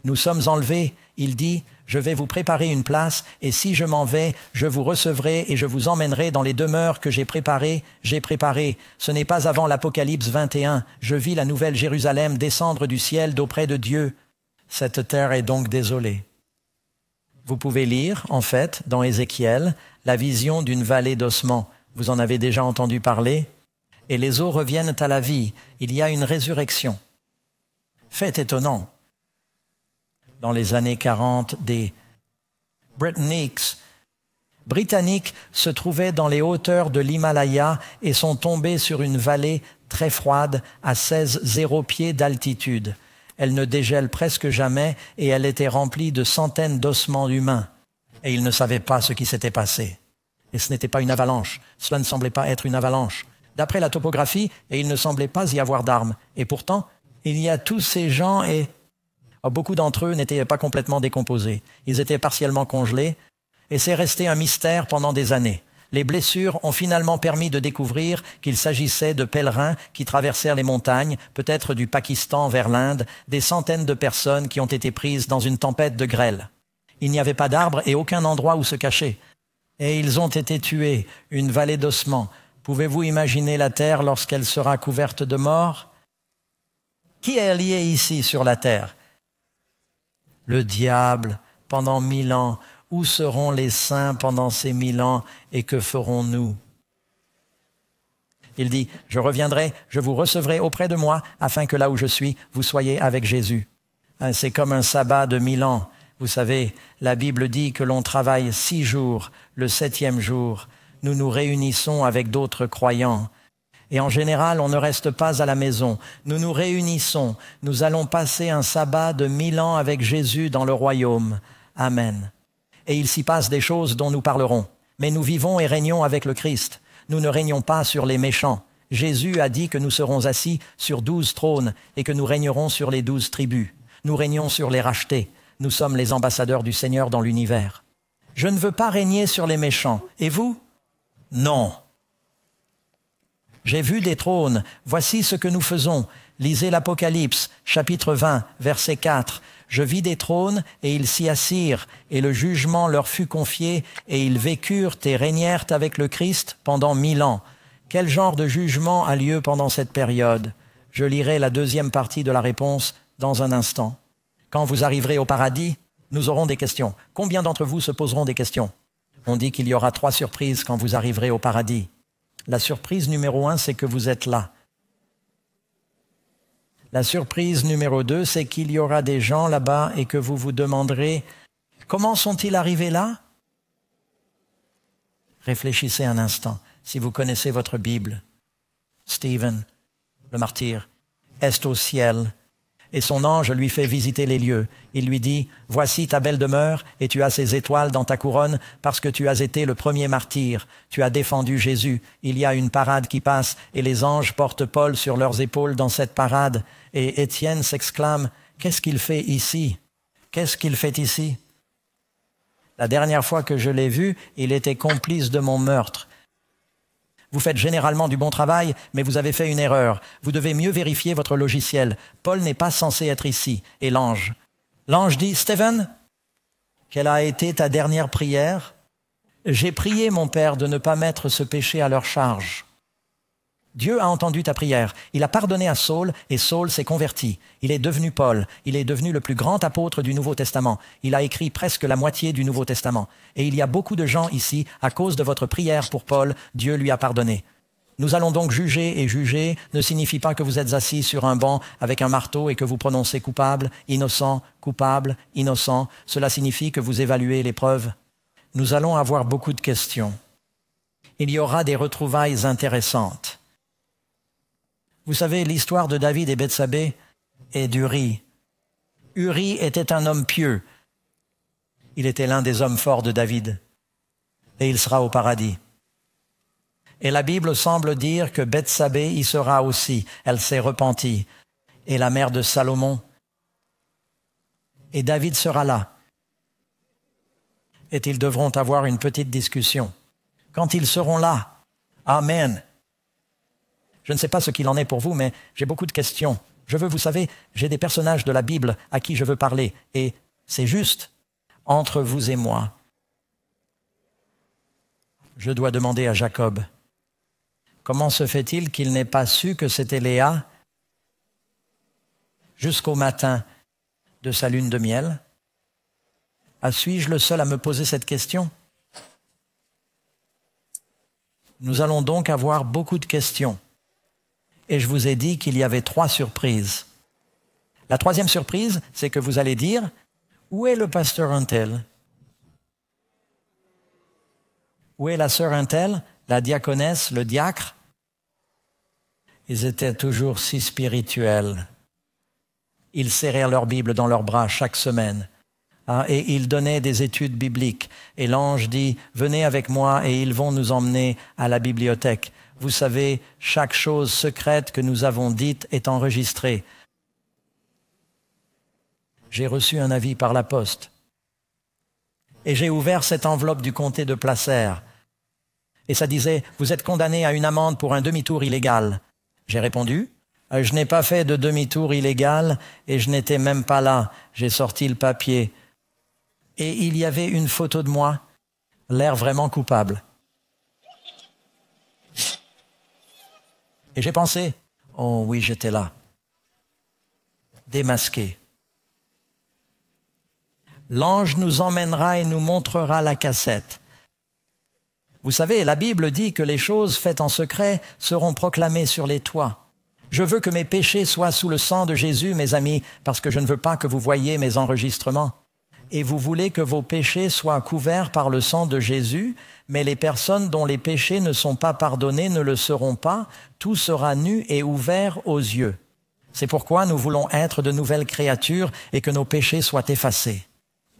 Nous sommes enlevés. Il dit, je vais vous préparer une place, et si je m'en vais, je vous recevrai et je vous emmènerai dans les demeures que j'ai préparées. Ce n'est pas avant l'Apocalypse 21. Je vis la nouvelle Jérusalem descendre du ciel d'auprès de Dieu. Cette terre est donc désolée. Vous pouvez lire, en fait, dans Ézéchiel, la vision d'une vallée d'ossements. Vous en avez déjà entendu parler. Et les os reviennent à la vie. Il y a une résurrection. Fait étonnant. Dans les années 40, des Britanniques se trouvaient dans les hauteurs de l'Himalaya et sont tombés sur une vallée très froide à 16,0 pieds d'altitude. Elle ne dégèle presque jamais et elle était remplie de centaines d'ossements humains. Et ils ne savaient pas ce qui s'était passé. Et ce n'était pas une avalanche. Cela ne semblait pas être une avalanche. D'après la topographie, et il ne semblait pas y avoir d'armes. Et pourtant, il y a tous ces gens et beaucoup d'entre eux n'étaient pas complètement décomposés. Ils étaient partiellement congelés et c'est resté un mystère pendant des années. Les blessures ont finalement permis de découvrir qu'il s'agissait de pèlerins qui traversèrent les montagnes, peut-être du Pakistan vers l'Inde, des centaines de personnes qui ont été prises dans une tempête de grêle. Il n'y avait pas d'arbres et aucun endroit où se cacher. Et ils ont été tués, une vallée d'ossements. Pouvez-vous imaginer la terre lorsqu'elle sera couverte de morts? Qui est lié ici sur la terre? Le diable, pendant 1000 ans. Où seront les saints pendant ces 1000 ans et que ferons-nous? Il dit, je reviendrai, je vous recevrai auprès de moi, afin que là où je suis, vous soyez avec Jésus. C'est comme un sabbat de 1000 ans. Vous savez, la Bible dit que l'on travaille 6 jours, le 7e jour. Nous nous réunissons avec d'autres croyants. Et en général, on ne reste pas à la maison. Nous nous réunissons. Nous allons passer un sabbat de 1000 ans avec Jésus dans le royaume. Amen. Et il s'y passe des choses dont nous parlerons. Mais nous vivons et régnons avec le Christ. Nous ne régnons pas sur les méchants. Jésus a dit que nous serons assis sur 12 trônes et que nous régnerons sur les 12 tribus. Nous régnons sur les rachetés. Nous sommes les ambassadeurs du Seigneur dans l'univers. Je ne veux pas régner sur les méchants. Et vous? Non. J'ai vu des trônes. Voici ce que nous faisons. Lisez l'Apocalypse, chapitre 20, verset 4. Je vis des trônes, et ils s'y assirent, et le jugement leur fut confié, et ils vécurent et régnèrent avec le Christ pendant 1000 ans. Quel genre de jugement a lieu pendant cette période? Je lirai la deuxième partie de la réponse dans un instant. Quand vous arriverez au paradis, nous aurons des questions. Combien d'entre vous se poseront des questions? On dit qu'il y aura 3 surprises quand vous arriverez au paradis. La surprise numéro 1, c'est que vous êtes là. La surprise numéro 2, c'est qu'il y aura des gens là-bas et que vous vous demanderez « Comment sont-ils arrivés là ?» Réfléchissez un instant. Si vous connaissez votre Bible, Stephen, le martyr, est au ciel et son ange lui fait visiter les lieux. Il lui dit « Voici ta belle demeure et tu as ces étoiles dans ta couronne parce que tu as été le premier martyr. Tu as défendu Jésus. Il y a une parade qui passe et les anges portent Paul sur leurs épaules dans cette parade. » Et Étienne s'exclame « Qu'est-ce qu'il fait ici? Qu'est-ce qu'il fait ici ?» La dernière fois que je l'ai vu, il était complice de mon meurtre. Vous faites généralement du bon travail, mais vous avez fait une erreur. Vous devez mieux vérifier votre logiciel. Paul n'est pas censé être ici. Et l'ange. L'ange dit « Stephen, quelle a été ta dernière prière? J'ai prié mon Père de ne pas mettre ce péché à leur charge. » Dieu a entendu ta prière. Il a pardonné à Saul et Saul s'est converti. Il est devenu Paul. Il est devenu le plus grand apôtre du Nouveau Testament. Il a écrit presque la moitié du Nouveau Testament. Et il y a beaucoup de gens ici, à cause de votre prière pour Paul, Dieu lui a pardonné. Nous allons donc juger, et juger ne signifie pas que vous êtes assis sur un banc avec un marteau et que vous prononcez coupable, innocent, coupable, innocent. Cela signifie que vous évaluez les preuves. Nous allons avoir beaucoup de questions. Il y aura des retrouvailles intéressantes. Vous savez, l'histoire de David et Bethsabée et d'Uri. Uri était un homme pieux. Il était l'un des hommes forts de David. Et il sera au paradis. Et la Bible semble dire que Bethsabée y sera aussi. Elle s'est repentie. Et la mère de Salomon. Et David sera là. Et ils devront avoir une petite discussion. Quand ils seront là, Amen. Je ne sais pas ce qu'il en est pour vous, mais j'ai beaucoup de questions. Vous savez, j'ai des personnages de la Bible à qui je veux parler. Et c'est juste entre vous et moi. Je dois demander à Jacob. Comment se fait-il qu'il n'ait pas su que c'était Léa jusqu'au matin de sa lune de miel? Suis-je le seul à me poser cette question? Nous allons donc avoir beaucoup de questions. Et je vous ai dit qu'il y avait 3 surprises. La 3e surprise, c'est que vous allez dire, où est le pasteur untel? Où est la sœur untel, la diaconesse, le diacre? Ils étaient toujours si spirituels. Ils serraient leur Bible dans leurs bras chaque semaine. Et ils donnaient des études bibliques. Et l'ange dit, venez avec moi et ils vont nous emmener à la bibliothèque. Vous savez, chaque chose secrète que nous avons dite est enregistrée. J'ai reçu un avis par la poste. Et j'ai ouvert cette enveloppe du comté de Placer. Et ça disait, vous êtes condamné à une amende pour un demi-tour illégal. J'ai répondu, je n'ai pas fait de demi-tour illégal et je n'étais même pas là. J'ai sorti le papier. Et il y avait une photo de moi, l'air vraiment coupable. Et j'ai pensé, oh oui, j'étais là, démasqué. L'ange nous emmènera et nous montrera la cassette. Vous savez, la Bible dit que les choses faites en secret seront proclamées sur les toits. Je veux que mes péchés soient sous le sang de Jésus, mes amis, parce que je ne veux pas que vous voyiez mes enregistrements. Et vous voulez que vos péchés soient couverts par le sang de Jésus, mais les personnes dont les péchés ne sont pas pardonnés ne le seront pas, tout sera nu et ouvert aux yeux. C'est pourquoi nous voulons être de nouvelles créatures et que nos péchés soient effacés.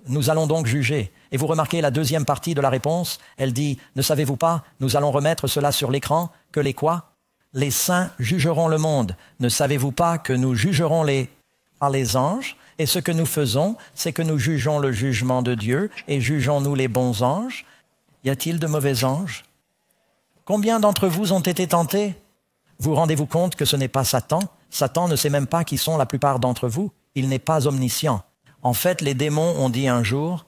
Nous allons donc juger. Et vous remarquez la 2e partie de la réponse, elle dit, ne savez-vous pas, nous allons remettre cela sur l'écran, que les quoi? Les saints jugeront le monde. Ne savez-vous pas que nous jugerons les anges? Et ce que nous faisons, c'est que nous jugeons le jugement de Dieu et jugeons-nous les bons anges? Y a-t-il de mauvais anges? Combien d'entre vous ont été tentés? Vous rendez-vous compte que ce n'est pas Satan? Satan ne sait même pas qui sont la plupart d'entre vous. Il n'est pas omniscient. En fait, les démons ont dit un jour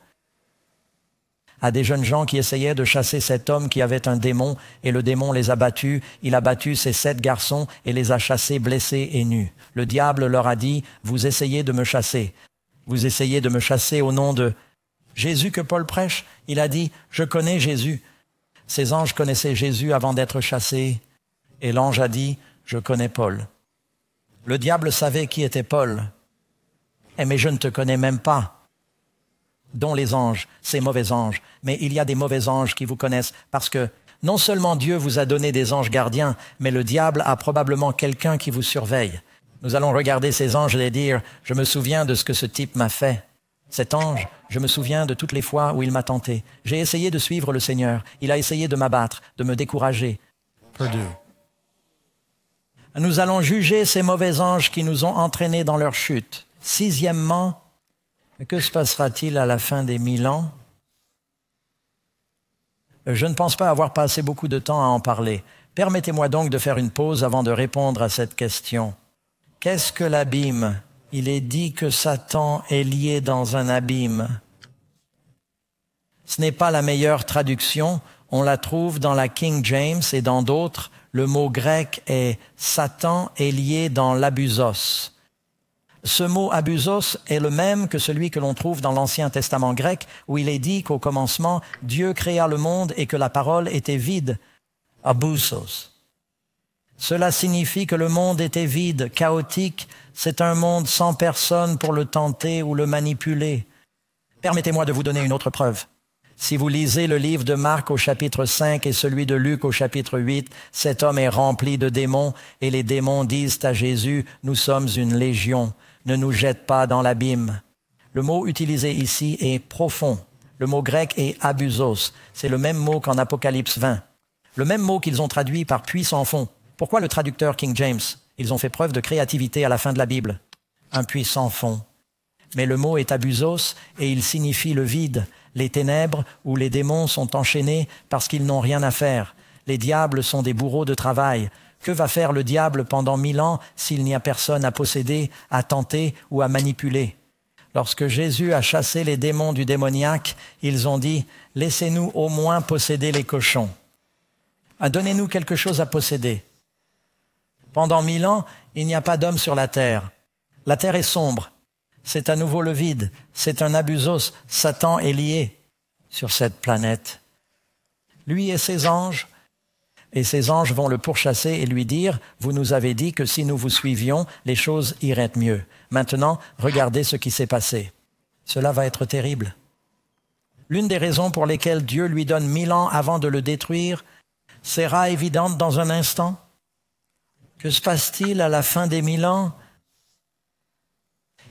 à des jeunes gens qui essayaient de chasser cet homme qui avait un démon, et le démon les a battus. Il a battu ces 7 garçons et les a chassés blessés et nus. Le diable leur a dit, vous essayez de me chasser. Vous essayez de me chasser au nom de Jésus que Paul prêche. Il a dit, je connais Jésus. Ces anges connaissaient Jésus avant d'être chassés. Et l'ange a dit, je connais Paul. Le diable savait qui était Paul. Mais je ne te connais même pas. Dont les anges, ces mauvais anges. Mais il y a des mauvais anges qui vous connaissent parce que non seulement Dieu vous a donné des anges gardiens, mais le diable a probablement quelqu'un qui vous surveille. Nous allons regarder ces anges et dire, je me souviens de ce que ce type m'a fait. Cet ange, je me souviens de toutes les fois où il m'a tenté. J'ai essayé de suivre le Seigneur. Il a essayé de m'abattre, de me décourager. Perdu. Nous allons juger ces mauvais anges qui nous ont entraînés dans leur chute. 6e, que se passera-t-il à la fin des 1000 ans? Je ne pense pas avoir passé beaucoup de temps à en parler. Permettez-moi donc de faire une pause avant de répondre à cette question. Qu'est-ce que l'abîme? Il est dit que Satan est lié dans un abîme. Ce n'est pas la meilleure traduction. On la trouve dans la King James et dans d'autres. Le mot grec est « Satan est lié dans l'abusos ». Ce mot « abusos » est le même que celui que l'on trouve dans l'Ancien Testament grec, où il est dit qu'au commencement, Dieu créa le monde et que la parole était vide. Abusos. Cela signifie que le monde était vide, chaotique. C'est un monde sans personne pour le tenter ou le manipuler. Permettez-moi de vous donner une autre preuve. Si vous lisez le livre de Marc au chapitre 5 et celui de Luc au chapitre 8, cet homme est rempli de démons et les démons disent à Jésus, « Nous sommes une légion, ne nous jette pas dans l'abîme. » Le mot utilisé ici est profond. Le mot grec est abusos. C'est le même mot qu'en Apocalypse 20. Le même mot qu'ils ont traduit par puissant fond. Pourquoi le traducteur King James? Ils ont fait preuve de créativité à la fin de la Bible. Un puissant fond. Mais le mot est abusos et il signifie le vide, les ténèbres où les démons sont enchaînés parce qu'ils n'ont rien à faire. Les diables sont des bourreaux de travail. Que va faire le diable pendant 1000 ans s'il n'y a personne à posséder, à tenter ou à manipuler? Lorsque Jésus a chassé les démons du démoniaque, ils ont dit « Laissez-nous au moins posséder les cochons. Donnez-nous quelque chose à posséder. » Pendant 1000 ans, il n'y a pas d'homme sur la terre. La terre est sombre. C'est à nouveau le vide. C'est un abusos. Satan est lié sur cette planète. Lui et ses anges vont le pourchasser et lui dire « Vous nous avez dit que si nous vous suivions, les choses iraient mieux. Maintenant, regardez ce qui s'est passé. » Cela va être terrible. L'une des raisons pour lesquelles Dieu lui donne 1000 ans avant de le détruire sera évidente dans un instant. Que se passe-t-il à la fin des 1000 ans?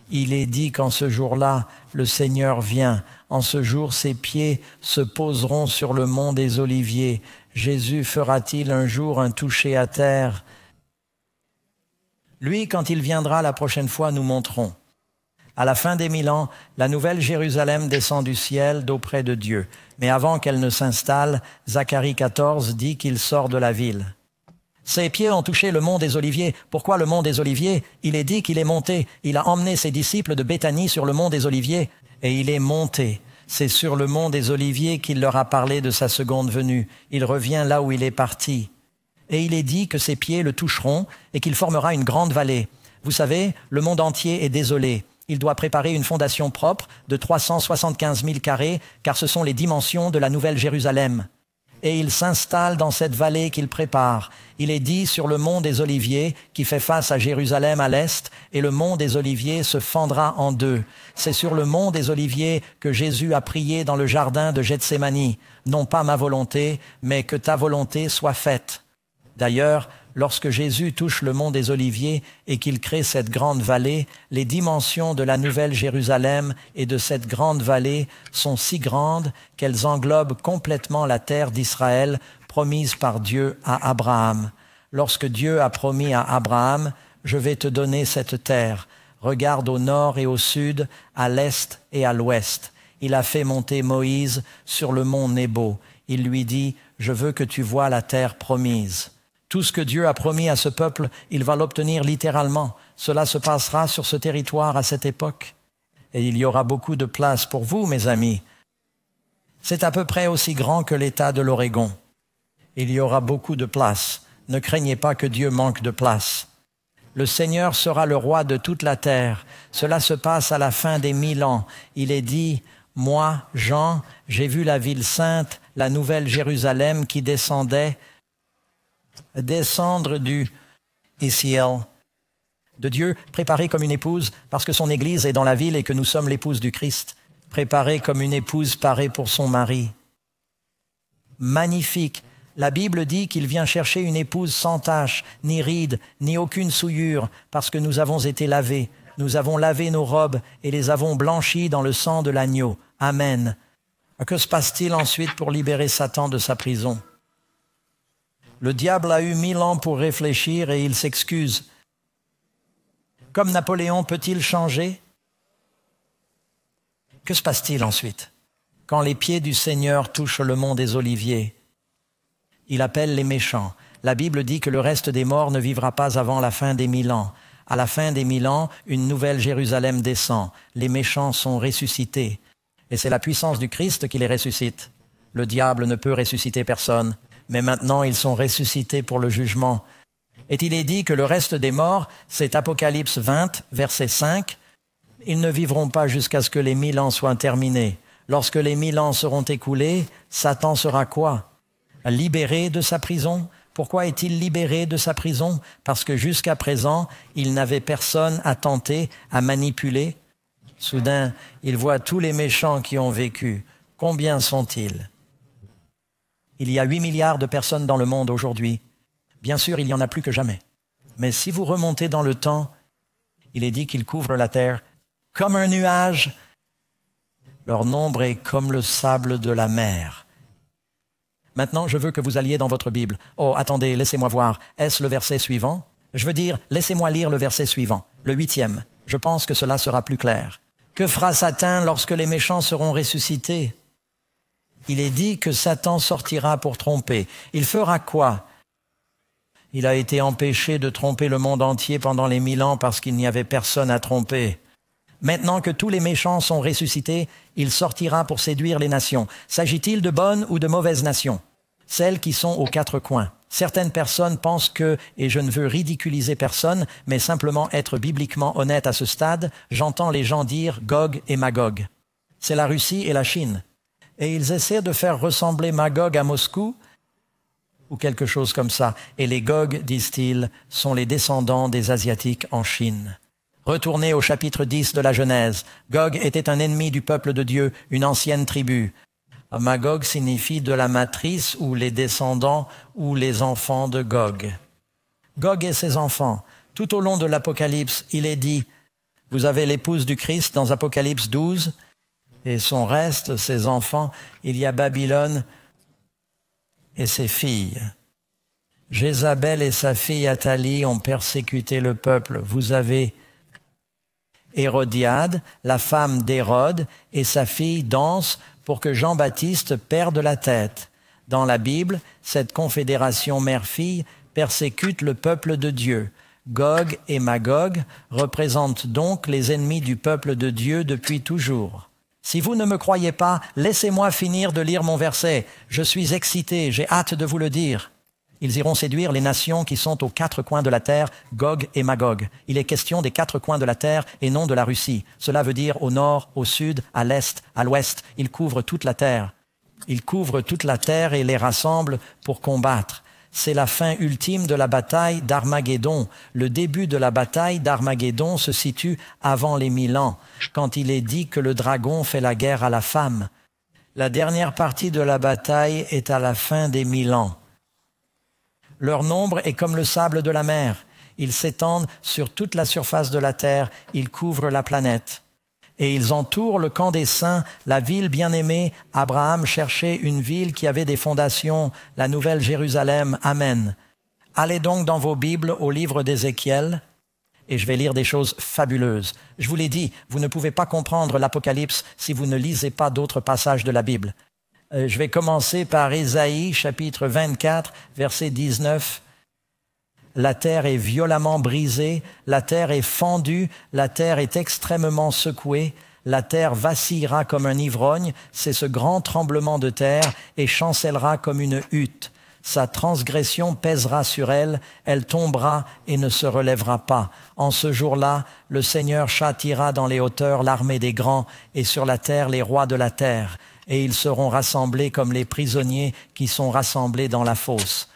Il est dit qu'en ce jour-là, le Seigneur vient. En ce jour, ses pieds se poseront sur le mont des Oliviers. Jésus fera-t-il un jour un toucher à terre? Lui, quand il viendra la prochaine fois, nous montrons. À la fin des 1000 ans, la nouvelle Jérusalem descend du ciel d'auprès de Dieu. Mais avant qu'elle ne s'installe, Zacharie 14 dit qu'il sort de la ville. Ses pieds ont touché le mont des Oliviers. Pourquoi le mont des Oliviers? Il est dit qu'il est monté. Il a emmené ses disciples de Béthanie sur le mont des Oliviers et il est monté. C'est sur le mont des Oliviers qu'il leur a parlé de sa seconde venue. Il revient là où il est parti. Et il est dit que ses pieds le toucheront et qu'il formera une grande vallée. Vous savez, le monde entier est désolé. Il doit préparer une fondation propre de 375 000 carrés, car ce sont les dimensions de la Nouvelle Jérusalem. Et il s'installe dans cette vallée qu'il prépare. Il est dit sur le mont des Oliviers, qui fait face à Jérusalem à l'est, et le mont des Oliviers se fendra en deux. C'est sur le mont des Oliviers que Jésus a prié dans le jardin de Gethsémani. Non pas ma volonté, mais que ta volonté soit faite. D'ailleurs, lorsque Jésus touche le mont des Oliviers et qu'il crée cette grande vallée, les dimensions de la Nouvelle Jérusalem et de cette grande vallée sont si grandes qu'elles englobent complètement la terre d'Israël promise par Dieu à Abraham. Lorsque Dieu a promis à Abraham, « Je vais te donner cette terre. Regarde au nord et au sud, à l'est et à l'ouest. » Il a fait monter Moïse sur le mont Nebo. Il lui dit « Je veux que tu vois la terre promise. » Tout ce que Dieu a promis à ce peuple, il va l'obtenir littéralement. Cela se passera sur ce territoire à cette époque. Et il y aura beaucoup de place pour vous, mes amis. C'est à peu près aussi grand que l'État de l'Oregon. Il y aura beaucoup de place. Ne craignez pas que Dieu manque de place. Le Seigneur sera le roi de toute la terre. Cela se passe à la fin des 1000 ans. Il est dit, « Moi, Jean, j'ai vu la ville sainte, la nouvelle Jérusalem qui descendre du ciel de Dieu, préparée comme une épouse, parce que son Église est dans la ville et que nous sommes l'épouse du Christ, préparée comme une épouse parée pour son mari. » Magnifique. La Bible dit qu'il vient chercher une épouse sans tache, ni ride, ni aucune souillure, parce que nous avons été lavés. Nous avons lavé nos robes et les avons blanchies dans le sang de l'agneau. Amen. Que se passe-t-il ensuite pour libérer Satan de sa prison? Le diable a eu 1000 ans pour réfléchir et il s'excuse. Comme Napoléon peut-il changer? Que se passe-t-il ensuite? Quand les pieds du Seigneur touchent le mont des Oliviers, il appelle les méchants. La Bible dit que le reste des morts ne vivra pas avant la fin des 1000 ans. À la fin des 1000 ans, une nouvelle Jérusalem descend. Les méchants sont ressuscités. Et c'est la puissance du Christ qui les ressuscite. Le diable ne peut ressusciter personne. Mais maintenant, ils sont ressuscités pour le jugement. Et il est dit que le reste des morts, c'est Apocalypse 20, verset 5, ils ne vivront pas jusqu'à ce que les 1000 ans soient terminés. Lorsque les 1000 ans seront écoulés, Satan sera quoi? Libéré de sa prison? Pourquoi est-il libéré de sa prison? Parce que jusqu'à présent, il n'avait personne à tenter, à manipuler. Soudain, il voit tous les méchants qui ont vécu. Combien sont-ils? Il y a 8 milliards de personnes dans le monde aujourd'hui. Bien sûr, il y en a plus que jamais. Mais si vous remontez dans le temps, il est dit qu'ils couvrent la terre comme un nuage. Leur nombre est comme le sable de la mer. Maintenant, je veux que vous alliez dans votre Bible. Oh, attendez, laissez-moi voir. Est-ce le verset suivant? Je veux dire, laissez-moi lire le verset suivant, le 8e. Je pense que cela sera plus clair. Que fera Satan lorsque les méchants seront ressuscités? Il est dit que Satan sortira pour tromper. Il fera quoi? Il a été empêché de tromper le monde entier pendant les 1000 ans parce qu'il n'y avait personne à tromper. Maintenant que tous les méchants sont ressuscités, il sortira pour séduire les nations. S'agit-il de bonnes ou de mauvaises nations? Celles qui sont aux 4 coins. Certaines personnes pensent que, et je ne veux ridiculiser personne, mais simplement être bibliquement honnête à ce stade, j'entends les gens dire Gog et Magog. C'est la Russie et la Chine. Et ils essaient de faire ressembler Magog à Moscou, ou quelque chose comme ça. Et les Gog, disent-ils, sont les descendants des Asiatiques en Chine. Retournez au chapitre 10 de la Genèse. Gog était un ennemi du peuple de Dieu, une ancienne tribu. Magog signifie de la matrice ou les descendants ou les enfants de Gog. Gog et ses enfants. Tout au long de l'Apocalypse, il est dit, vous avez l'épouse du Christ dans Apocalypse 12, et son reste, ses enfants, il y a Babylone et ses filles. Jézabel et sa fille Athalie ont persécuté le peuple. Vous avez Hérodiade, la femme d'Hérode, et sa fille dansent pour que Jean-Baptiste perde la tête. Dans la Bible, cette confédération mère-fille persécute le peuple de Dieu. Gog et Magog représentent donc les ennemis du peuple de Dieu depuis toujours. Si vous ne me croyez pas, laissez-moi finir de lire mon verset. Je suis excité, j'ai hâte de vous le dire. Ils iront séduire les nations qui sont aux 4 coins de la terre, Gog et Magog. Il est question des 4 coins de la terre et non de la Russie. Cela veut dire au nord, au sud, à l'est, à l'ouest. Ils couvrent toute la terre. Ils couvrent toute la terre et les rassemblent pour combattre. C'est la fin ultime de la bataille d'Armageddon. Le début de la bataille d'Armageddon se situe avant les 1000 ans, quand il est dit que le dragon fait la guerre à la femme. La dernière partie de la bataille est à la fin des 1000 ans. Leur nombre est comme le sable de la mer. Ils s'étendent sur toute la surface de la terre. Ils couvrent la planète. Et ils entourent le camp des saints, la ville bien-aimée. Abraham cherchait une ville qui avait des fondations, la nouvelle Jérusalem. Amen. Allez donc dans vos Bibles au livre d'Ézéchiel, et je vais lire des choses fabuleuses. Je vous l'ai dit, vous ne pouvez pas comprendre l'Apocalypse si vous ne lisez pas d'autres passages de la Bible. Je vais commencer par Ésaïe, chapitre 24, verset 19. La terre est violemment brisée, la terre est fendue, la terre est extrêmement secouée, la terre vacillera comme un ivrogne, c'est ce grand tremblement de terre, et chancellera comme une hutte. Sa transgression pèsera sur elle, elle tombera et ne se relèvera pas. En ce jour-là, le Seigneur châtiera dans les hauteurs l'armée des grands, et sur la terre les rois de la terre. Et ils seront rassemblés comme les prisonniers qui sont rassemblés dans la fosse.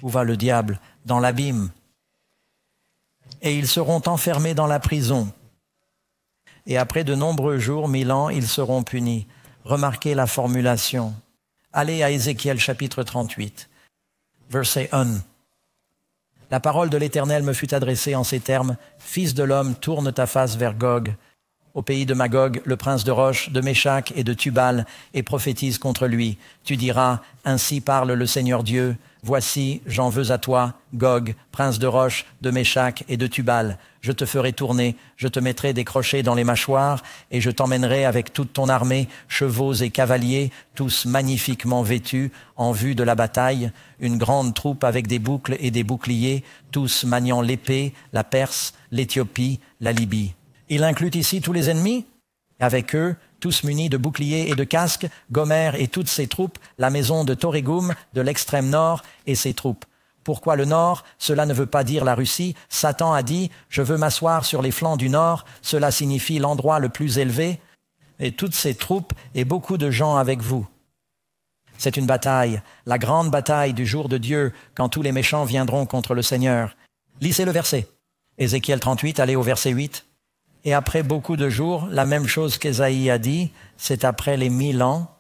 Où va le diable? Dans l'abîme. Et ils seront enfermés dans la prison. Et après de nombreux jours, 1000 ans, ils seront punis. Remarquez la formulation. Allez à Ézéchiel chapitre 38, verset 1. La parole de l'Éternel me fut adressée en ces termes. Fils de l'homme, tourne ta face vers Gog, au pays de Magog, le prince de Roche, de Méshach et de Tubal, et prophétise contre lui. Tu diras, ainsi parle le Seigneur Dieu, voici, j'en veux à toi, Gog, prince de Roche, de Méshach et de Tubal. Je te ferai tourner, je te mettrai des crochets dans les mâchoires, et je t'emmènerai avec toute ton armée, chevaux et cavaliers, tous magnifiquement vêtus, en vue de la bataille, une grande troupe avec des boucles et des boucliers, tous maniant l'épée, la Perse, l'Éthiopie, la Libye. Il inclut ici tous les ennemis, avec eux, tous munis de boucliers et de casques, Gomère et toutes ses troupes, la maison de Torégum, de l'extrême nord, et ses troupes. Pourquoi le nord? Cela ne veut pas dire la Russie. Satan a dit, je veux m'asseoir sur les flancs du nord, cela signifie l'endroit le plus élevé, et toutes ses troupes et beaucoup de gens avec vous. C'est une bataille, la grande bataille du jour de Dieu, quand tous les méchants viendront contre le Seigneur. Lisez le verset. Ézéchiel 38, allez au verset 8. Et après beaucoup de jours, la même chose qu'Ésaïe a dit, c'est après les 1000 ans,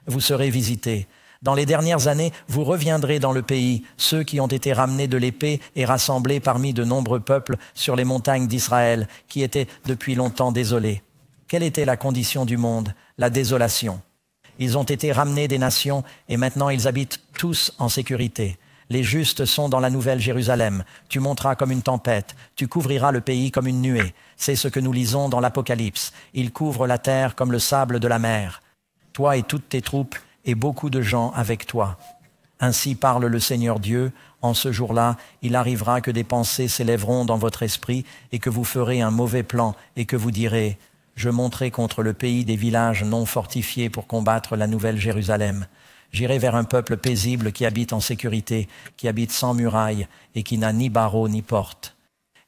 vous serez visités. Dans les dernières années, vous reviendrez dans le pays, ceux qui ont été ramenés de l'épée et rassemblés parmi de nombreux peuples sur les montagnes d'Israël, qui étaient depuis longtemps désolés. Quelle était la condition du monde? La désolation. Ils ont été ramenés des nations et maintenant ils habitent tous en sécurité. Les justes sont dans la nouvelle Jérusalem. Tu monteras comme une tempête, tu couvriras le pays comme une nuée. C'est ce que nous lisons dans l'Apocalypse. Il couvre la terre comme le sable de la mer. Toi et toutes tes troupes, et beaucoup de gens avec toi. Ainsi parle le Seigneur Dieu, en ce jour-là, il arrivera que des pensées s'élèveront dans votre esprit et que vous ferez un mauvais plan et que vous direz « Je monterai contre le pays des villages non fortifiés pour combattre la nouvelle Jérusalem. J'irai vers un peuple paisible qui habite en sécurité, qui habite sans murailles et qui n'a ni barreaux ni porte. »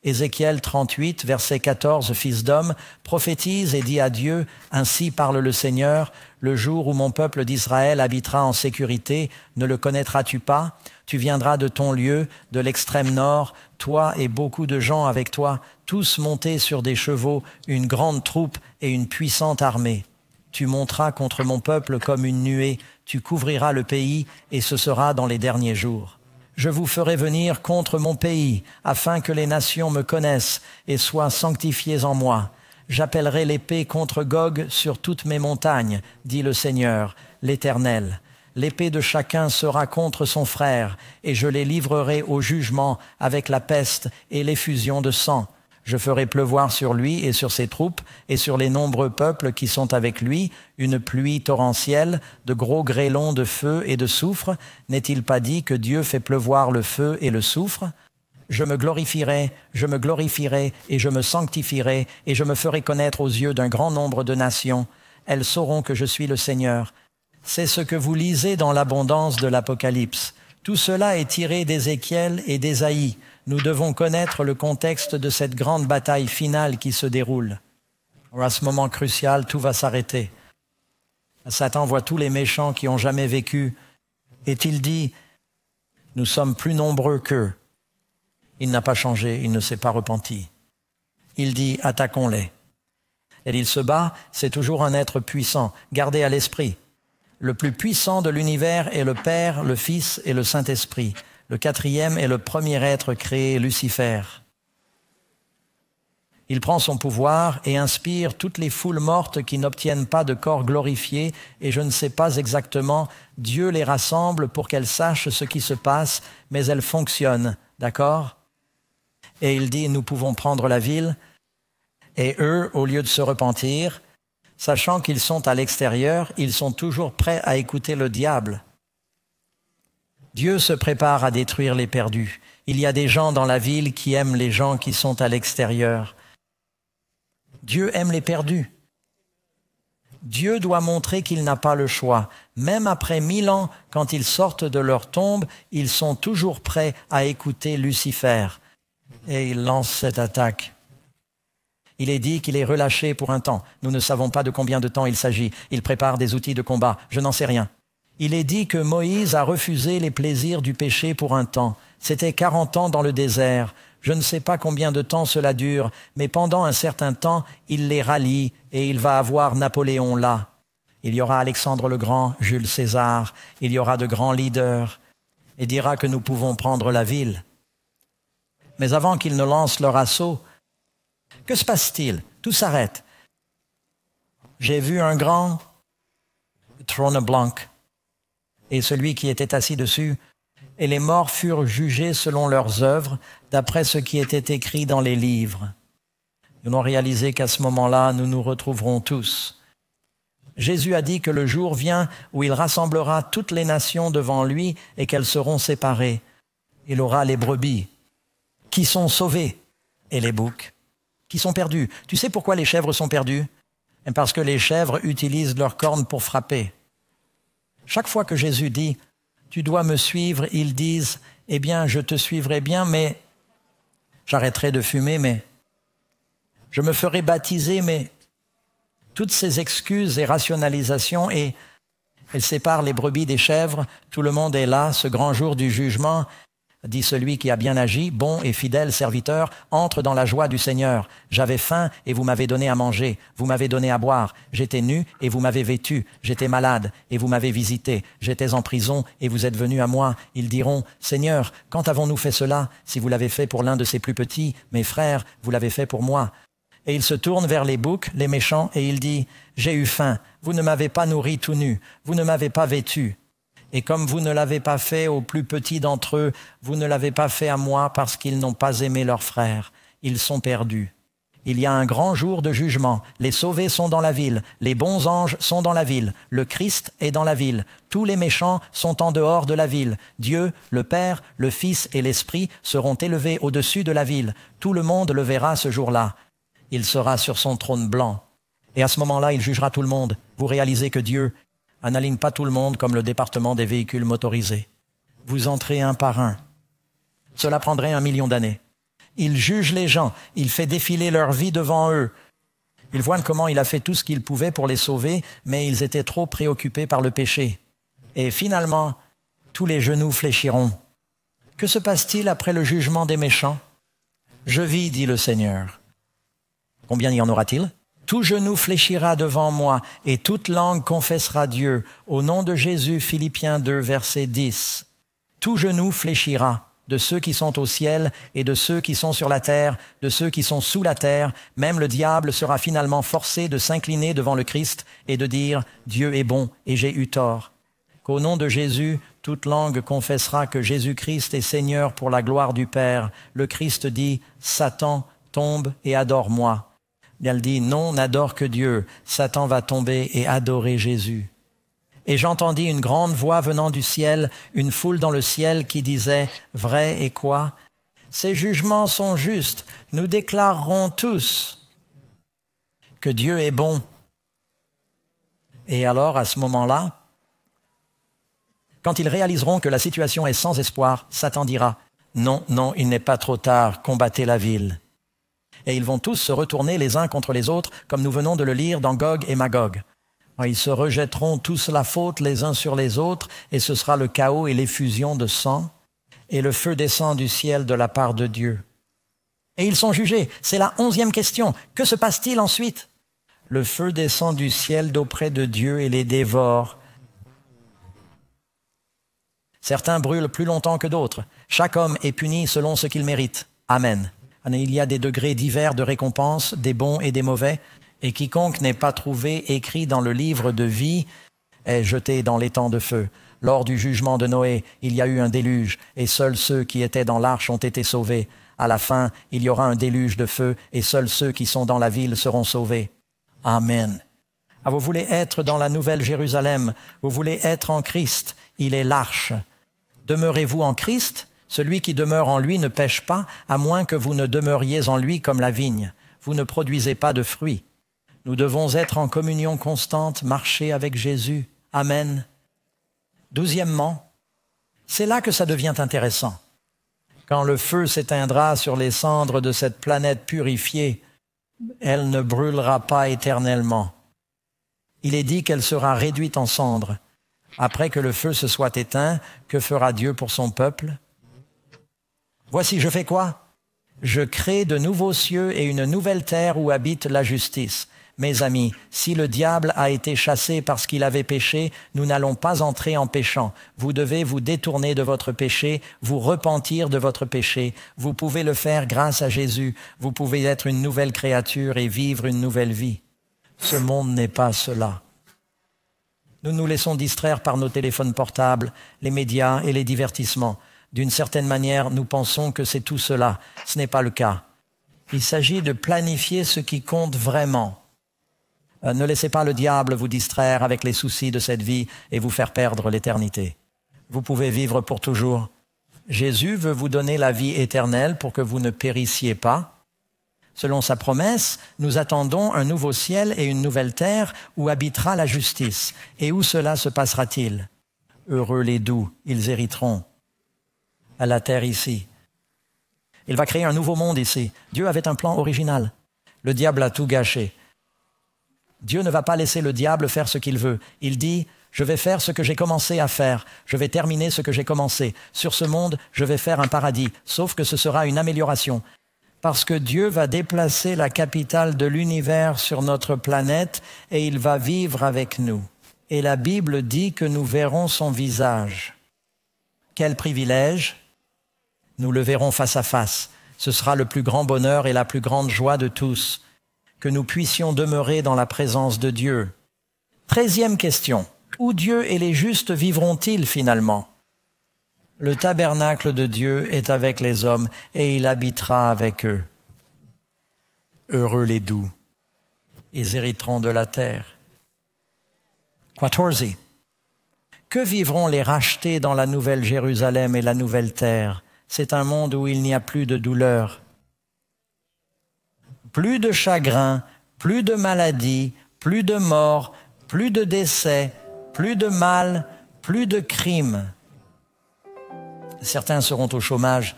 Ézéchiel 38, verset 14, Fils d'homme, prophétise et dit à Dieu, ainsi parle le Seigneur, le jour où mon peuple d'Israël habitera en sécurité, ne le connaîtras-tu pas? Tu viendras de ton lieu, de l'extrême nord, toi et beaucoup de gens avec toi, tous montés sur des chevaux, une grande troupe et une puissante armée. Tu monteras contre mon peuple comme une nuée, tu couvriras le pays et ce sera dans les derniers jours. Je vous ferai venir contre mon pays, afin que les nations me connaissent et soient sanctifiées en moi. J'appellerai l'épée contre Gog sur toutes mes montagnes, dit le Seigneur, l'Éternel. L'épée de chacun sera contre son frère, et je les livrerai au jugement avec la peste et l'effusion de sang. Je ferai pleuvoir sur lui et sur ses troupes et sur les nombreux peuples qui sont avec lui une pluie torrentielle, de gros grêlons de feu et de soufre. N'est-il pas dit que Dieu fait pleuvoir le feu et le soufre? Je me glorifierai et je me sanctifierai et je me ferai connaître aux yeux d'un grand nombre de nations. Elles sauront que je suis le Seigneur. C'est ce que vous lisez dans l'abondance de l'Apocalypse. Tout cela est tiré d'Ézéchiel et d'Ésaïe. Nous devons connaître le contexte de cette grande bataille finale qui se déroule. À ce moment crucial, tout va s'arrêter. Satan voit tous les méchants qui ont jamais vécu. Et il dit, nous sommes plus nombreux qu'eux. Il n'a pas changé, il ne s'est pas repenti. Il dit, attaquons-les. Et il se bat, c'est toujours un être puissant. Gardez à l'esprit. Le plus puissant de l'univers est le Père, le Fils et le Saint-Esprit. Le quatrième est le premier être créé, Lucifer. Il prend son pouvoir et inspire toutes les foules mortes qui n'obtiennent pas de corps glorifié, et je ne sais pas exactement, Dieu les rassemble pour qu'elles sachent ce qui se passe, mais elles fonctionnent, d'accord? Et il dit, nous pouvons prendre la ville, et eux, au lieu de se repentir, sachant qu'ils sont à l'extérieur, ils sont toujours prêts à écouter le diable. Dieu se prépare à détruire les perdus. Il y a des gens dans la ville qui aiment les gens qui sont à l'extérieur. Dieu aime les perdus. Dieu doit montrer qu'il n'a pas le choix. Même après 1000 ans, quand ils sortent de leur tombe, ils sont toujours prêts à écouter Lucifer. Et il lance cette attaque. Il est dit qu'il est relâché pour un temps. Nous ne savons pas de combien de temps il s'agit. Il prépare des outils de combat. Je n'en sais rien. Il est dit que Moïse a refusé les plaisirs du péché pour un temps. C'était 40 ans dans le désert. Je ne sais pas combien de temps cela dure, mais pendant un certain temps, il les rallie et il va avoir Napoléon là. Il y aura Alexandre le Grand, Jules César, il y aura de grands leaders et dira que nous pouvons prendre la ville. Mais avant qu'ils ne lancent leur assaut, que se passe-t-il? Tout s'arrête. J'ai vu un grand trône blanc et celui qui était assis dessus, et les morts furent jugés selon leurs œuvres, d'après ce qui était écrit dans les livres. Nous avons réalisé qu'à ce moment-là, nous nous retrouverons tous. Jésus a dit que le jour vient où il rassemblera toutes les nations devant lui et qu'elles seront séparées. Il aura les brebis qui sont sauvées et les boucs qui sont perdus. Tu sais pourquoi les chèvres sont perdues? Parce que les chèvres utilisent leurs cornes pour frapper. Chaque fois que Jésus dit « Tu dois me suivre », ils disent « Eh bien, je te suivrai bien, mais j'arrêterai de fumer, mais je me ferai baptiser, mais…» Toutes ces excuses et rationalisations, et Elle sépare les brebis des chèvres. Tout le monde est là, ce grand jour du jugement. Dit celui qui a bien agi, bon et fidèle serviteur, entre dans la joie du Seigneur. J'avais faim et vous m'avez donné à manger, vous m'avez donné à boire. J'étais nu et vous m'avez vêtu, j'étais malade et vous m'avez visité. J'étais en prison et vous êtes venus à moi. Ils diront, Seigneur, quand avons-nous fait cela? Si vous l'avez fait pour l'un de ces plus petits, mes frères, vous l'avez fait pour moi. Et il se tourne vers les boucs, les méchants, et il dit, j'ai eu faim, vous ne m'avez pas nourri tout nu, vous ne m'avez pas vêtu. Et comme vous ne l'avez pas fait aux plus petits d'entre eux, vous ne l'avez pas fait à moi parce qu'ils n'ont pas aimé leurs frères. Ils sont perdus. Il y a un grand jour de jugement. Les sauvés sont dans la ville. Les bons anges sont dans la ville. Le Christ est dans la ville. Tous les méchants sont en dehors de la ville. Dieu, le Père, le Fils et l'Esprit seront élevés au-dessus de la ville. Tout le monde le verra ce jour-là. Il sera sur son trône blanc. Et à ce moment-là, il jugera tout le monde. Vous réalisez que Dieu n'aligne pas tout le monde comme le département des véhicules motorisés. Vous entrez un par un. Cela prendrait 1 million d'années. Il juge les gens, il fait défiler leur vie devant eux. Ils voient comment il a fait tout ce qu'il pouvait pour les sauver, mais ils étaient trop préoccupés par le péché. Et finalement, tous les genoux fléchiront. Que se passe-t-il après le jugement des méchants? Je vis, dit le Seigneur. Combien y en aura-t-il? Tout genou fléchira devant moi et toute langue confessera Dieu. Au nom de Jésus, Philippiens 2, verset 10. Tout genou fléchira, de ceux qui sont au ciel et de ceux qui sont sur la terre, de ceux qui sont sous la terre. Même le diable sera finalement forcé de s'incliner devant le Christ et de dire « Dieu est bon et j'ai eu tort ». Qu'au nom de Jésus, toute langue confessera que Jésus-Christ est Seigneur pour la gloire du Père. Le Christ dit « Satan, tombe et adore-moi ». Elle dit, non, n'adore que Dieu. Satan va tomber et adorer Jésus. Et j'entendis une grande voix venant du ciel, une foule dans le ciel qui disait, vrai et quoi? Ces jugements sont justes. Nous déclarerons tous que Dieu est bon. Et alors, à ce moment-là, quand ils réaliseront que la situation est sans espoir, Satan dira, non, non, il n'est pas trop tard, combattez la ville. Et ils vont tous se retourner les uns contre les autres, comme nous venons de le lire dans Gog et Magog. Ils se rejetteront tous la faute les uns sur les autres, et ce sera le chaos et l'effusion de sang, et le feu descend du ciel de la part de Dieu. Et ils sont jugés. C'est la 11e question. Que se passe-t-il ensuite? Le feu descend du ciel d'auprès de Dieu et les dévore. Certains brûlent plus longtemps que d'autres. Chaque homme est puni selon ce qu'il mérite. Amen. Il y a des degrés divers de récompense, des bons et des mauvais, et quiconque n'est pas trouvé écrit dans le livre de vie est jeté dans l'étang de feu. Lors du jugement de Noé, il y a eu un déluge, et seuls ceux qui étaient dans l'arche ont été sauvés. À la fin, il y aura un déluge de feu, et seuls ceux qui sont dans la ville seront sauvés. Amen. Ah, vous voulez être dans la nouvelle Jérusalem, vous voulez être en Christ, il est l'arche. Demeurez-vous en Christ? Celui qui demeure en lui ne pêche pas, à moins que vous ne demeuriez en lui comme la vigne. Vous ne produisez pas de fruits. Nous devons être en communion constante, marcher avec Jésus. Amen. 12e, c'est là que ça devient intéressant. Quand le feu s'éteindra sur les cendres de cette planète purifiée, elle ne brûlera pas éternellement. Il est dit qu'elle sera réduite en cendres. Après que le feu se soit éteint, que fera Dieu pour son peuple? Voici, je fais quoi? Je crée de nouveaux cieux et une nouvelle terre où habite la justice. Mes amis, si le diable a été chassé parce qu'il avait péché, nous n'allons pas entrer en péchant. Vous devez vous détourner de votre péché, vous repentir de votre péché. Vous pouvez le faire grâce à Jésus. Vous pouvez être une nouvelle créature et vivre une nouvelle vie. Ce monde n'est pas cela. Nous nous laissons distraire par nos téléphones portables, les médias et les divertissements. D'une certaine manière, nous pensons que c'est tout cela. Ce n'est pas le cas. Il s'agit de planifier ce qui compte vraiment. Ne laissez pas le diable vous distraire avec les soucis de cette vie et vous faire perdre l'éternité. Vous pouvez vivre pour toujours. Jésus veut vous donner la vie éternelle pour que vous ne périssiez pas. Selon sa promesse, nous attendons un nouveau ciel et une nouvelle terre où habitera la justice. Et où cela se passera-t-il? Heureux les doux, ils hériteront à la terre ici. Il va créer un nouveau monde ici. Dieu avait un plan original. Le diable a tout gâché. Dieu ne va pas laisser le diable faire ce qu'il veut. Il dit, Je vais faire ce que j'ai commencé à faire. Je vais terminer ce que j'ai commencé. Sur ce monde, je vais faire un paradis, sauf que ce sera une amélioration. Parce que Dieu va déplacer la capitale de l'univers sur notre planète et il va vivre avec nous. Et la Bible dit que nous verrons son visage. Quel privilège! Nous le verrons face à face. Ce sera le plus grand bonheur et la plus grande joie de tous, que nous puissions demeurer dans la présence de Dieu. 13e question. Où Dieu et les justes vivront-ils finalement? Le tabernacle de Dieu est avec les hommes et il habitera avec eux. Heureux les doux, ils hériteront de la terre. 14. Que vivront les rachetés dans la nouvelle Jérusalem et la nouvelle terre? C'est un monde où il n'y a plus de douleur, plus de chagrin, plus de maladie, plus de mort, plus de décès, plus de mal, plus de crimes. Certains seront au chômage,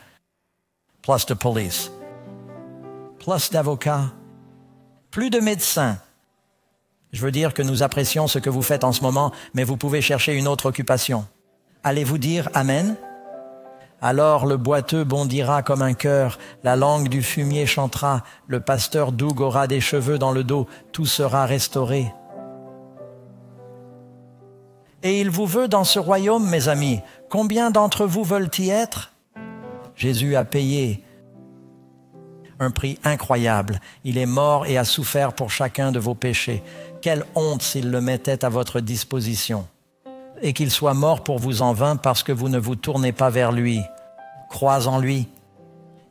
plus de police, plus d'avocats, plus de médecins. Je veux dire que nous apprécions ce que vous faites en ce moment, mais vous pouvez chercher une autre occupation. Allez-vous dire Amen? Alors le boiteux bondira comme un chœur, la langue du fumier chantera, le pasteur Doug aura des cheveux dans le dos, tout sera restauré. Et il vous veut dans ce royaume, mes amis. Combien d'entre vous veulent y être? Jésus a payé un prix incroyable. Il est mort et a souffert pour chacun de vos péchés. Quelle honte s'il le mettait à votre disposition. Et qu'il soit mort pour vous en vain parce que vous ne vous tournez pas vers lui. Crois en lui.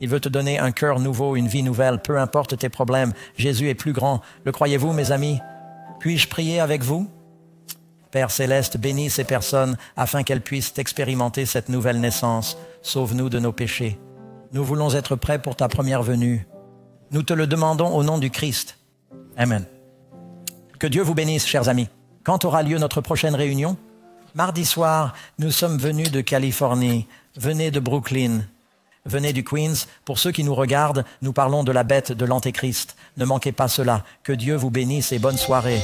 Il veut te donner un cœur nouveau, une vie nouvelle, peu importe tes problèmes. Jésus est plus grand. Le croyez-vous, mes amis? Puis-je prier avec vous? Père Céleste, bénis ces personnes afin qu'elles puissent expérimenter cette nouvelle naissance. Sauve-nous de nos péchés. Nous voulons être prêts pour ta première venue. Nous te le demandons au nom du Christ. Amen. Que Dieu vous bénisse, chers amis. Quand aura lieu notre prochaine réunion? Mardi soir, nous sommes venus de Californie. Venez de Brooklyn. Venez du Queens. Pour ceux qui nous regardent, nous parlons de la bête de l'Antéchrist. Ne manquez pas cela. Que Dieu vous bénisse et bonne soirée.